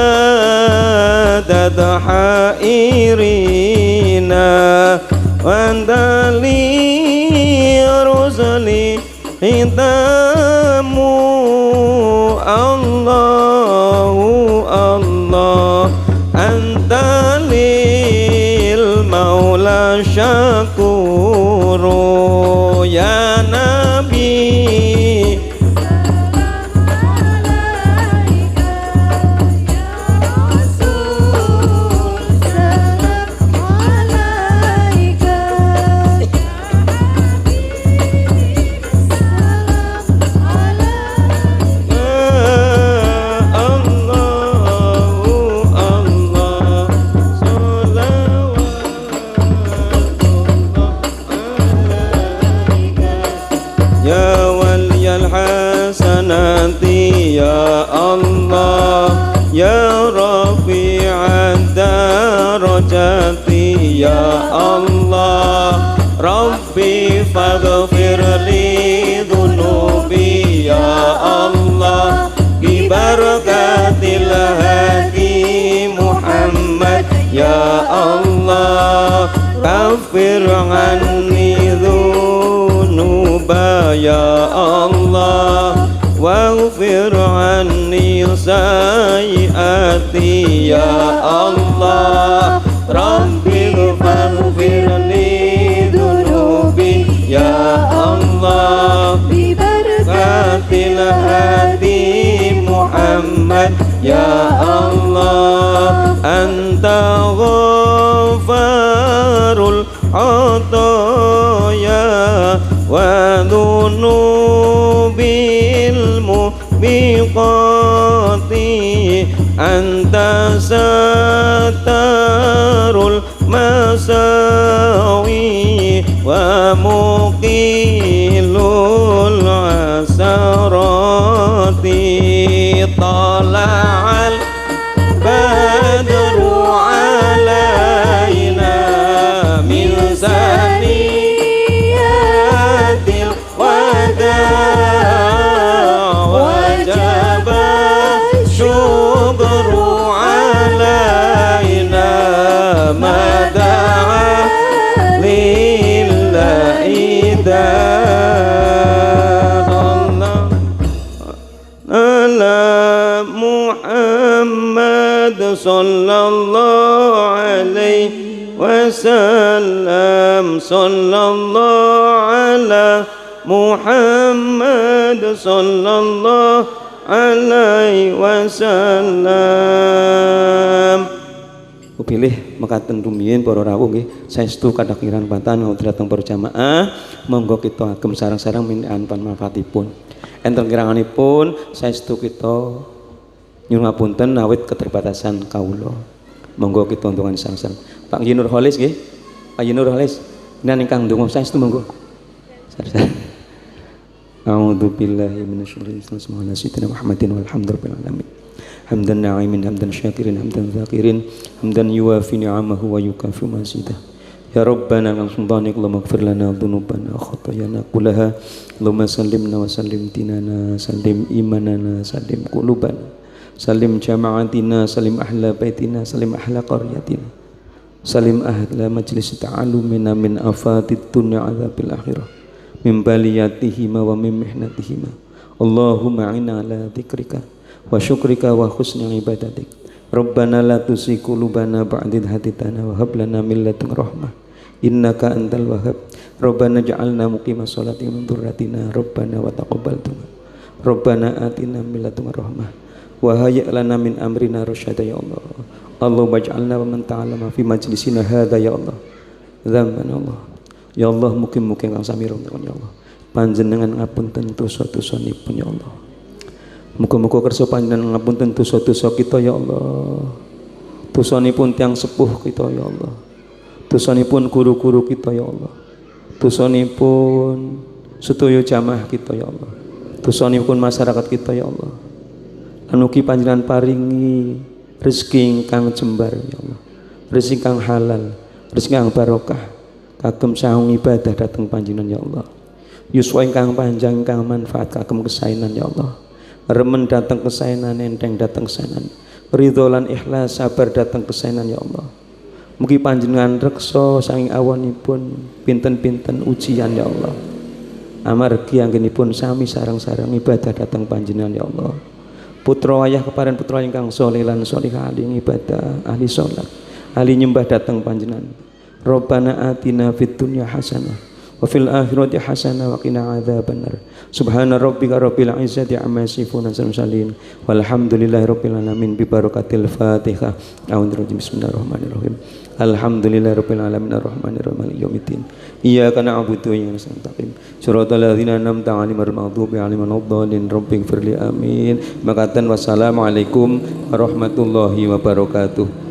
مدد حائرنا وأنت لي رسلي ختام الله الله أنت للمولى شكور يا نبي يا ولي الحسنات يا الله يا رفيع الدرجات يا الله ربي فاغفر لي ذنوبي يا الله ببركة الهادي محمد يا الله كفر عني ذنوبا يا الله واغفر عني سيئاتي يا الله ربي فاغفر لي ذنوبي يا الله ببركة الهادي محمد يا الله أنت غفار العطايا وذنوب الموبقات أنت ستار المساوي ومقيل العسرات طلع البدر علينا من ثنيات الوداع وجب الشكر علينا ما دعا لله دار الله على محمد صلى الله عليه وسلم صلى الله على محمد صلى الله عليه wasallam. Kupilih mekaten rumiyin para rawuh nggih saestu kadhakiran patan ngawit dateng para jamaah monggo kita agem sareng-sareng minaan panmanfaatipun. Enten kiranganipun saestu kita nyuwun ngapunten awit keterbatasan kawula. Monggo kita untungan sareng-sareng. Pak Yunur Holis nggih. Pak Yunur Holis nen ingkang ndonga saestu monggo. Sareng-sareng. A'udzu billahi minasyaitonir rajim. Bismillahirrahmanirrahim. Muhammadin walhamdulillahi alamin. Hamdan na'imin hamdan syakirin hamdan dzakirin hamdan yuwafi ni'amahu wa yukafi mazidah. Ya Rabbana min sultanik Allahumma ighfir lana dhunubana khatayana kullaha. Allahumma sallimna wa sallim dinana sallim imanana sallim qulubana sallim jama'atina sallim ahla baitina sallim ahla qaryatina sallim ahla majlis ta'allumina min afatid dunya adzabil akhirah min baliyatihima wa min mihnatihima. Allahumma inna ala dzikrika wa syukrika wa husni ibadatik. Rabbana la tuzigh qulubana ba'da idh hadaytana wa hab lana min ladunka rahmah innaka antal wahhab. Rabbana ja'alna muqimas sholati min dzurriyyatina Rabbana wa taqabbal du'a. Rabbana atina min ladunka rahmah wa hayyi' lana min amrina rasyada ya Allah. Allahumma ij'alna wa man ta'allama fi majlisina hadza ya Allah. Dzamana Allah. Ya Allah mugi-mugi kang sami ronten ya Allah. Panjenengan ngapunten dosa-dosanipun ya Allah. Muga-muga kersa panjenengan ngapunten dosa-dosa kita ya Allah. Dosanipun tiyang sepuh kita ya Allah. Dosanipun guru-guru kita ya Allah. Dosanipun sedaya jamaah kita ya Allah. Dosanipun masyarakat kita ya Allah. Lan ugi panjenengan paringi rezeki ingkang jembar ya Allah. Rezeki ingkang halal, rezeki ingkang barokah kagem saung ibadah dhateng panjenengan ya Allah. Yuswa ingkang panjang ingkang manfaat kagem kesaenan ya Allah. Remen dateng kesaenan, enteng dateng kesaenan. ridho lan ikhlas, sabar datang kesaenan ya Allah. Mugi panjenengan reksa saking awanipun pinten-pinten ujian ya Allah. Amargi anggenipun sami sareng-sareng ibadah datang panjenengan ya Allah. Putra ayah keparing putra ingkang saleh lan salihah ahli ibadah, ahli salat, ahli nyembah datang panjenengan. Rabbana atina fid dunya hasanah wa fil akhirati hasanah wa qina adzabannar. Subhana rabbika rabbil izzati amma yasifun wa salamun walhamdulillahi rabbil alamin bi barakatil Fatihah. A'udzu bismillahirrahmanirrahim. Alhamdulillahi rabbil alamin arrahmanir rahim maliki yaumiddin. Iyyaka na'budu wa iyyaka nasta'in. Shiratal ladzina an'amta 'alaihim ghairil maghdubi alaihim waladdallin. Rabbighfirli amin. Makatan wassalamualaikum warahmatullahi wabarakatuh.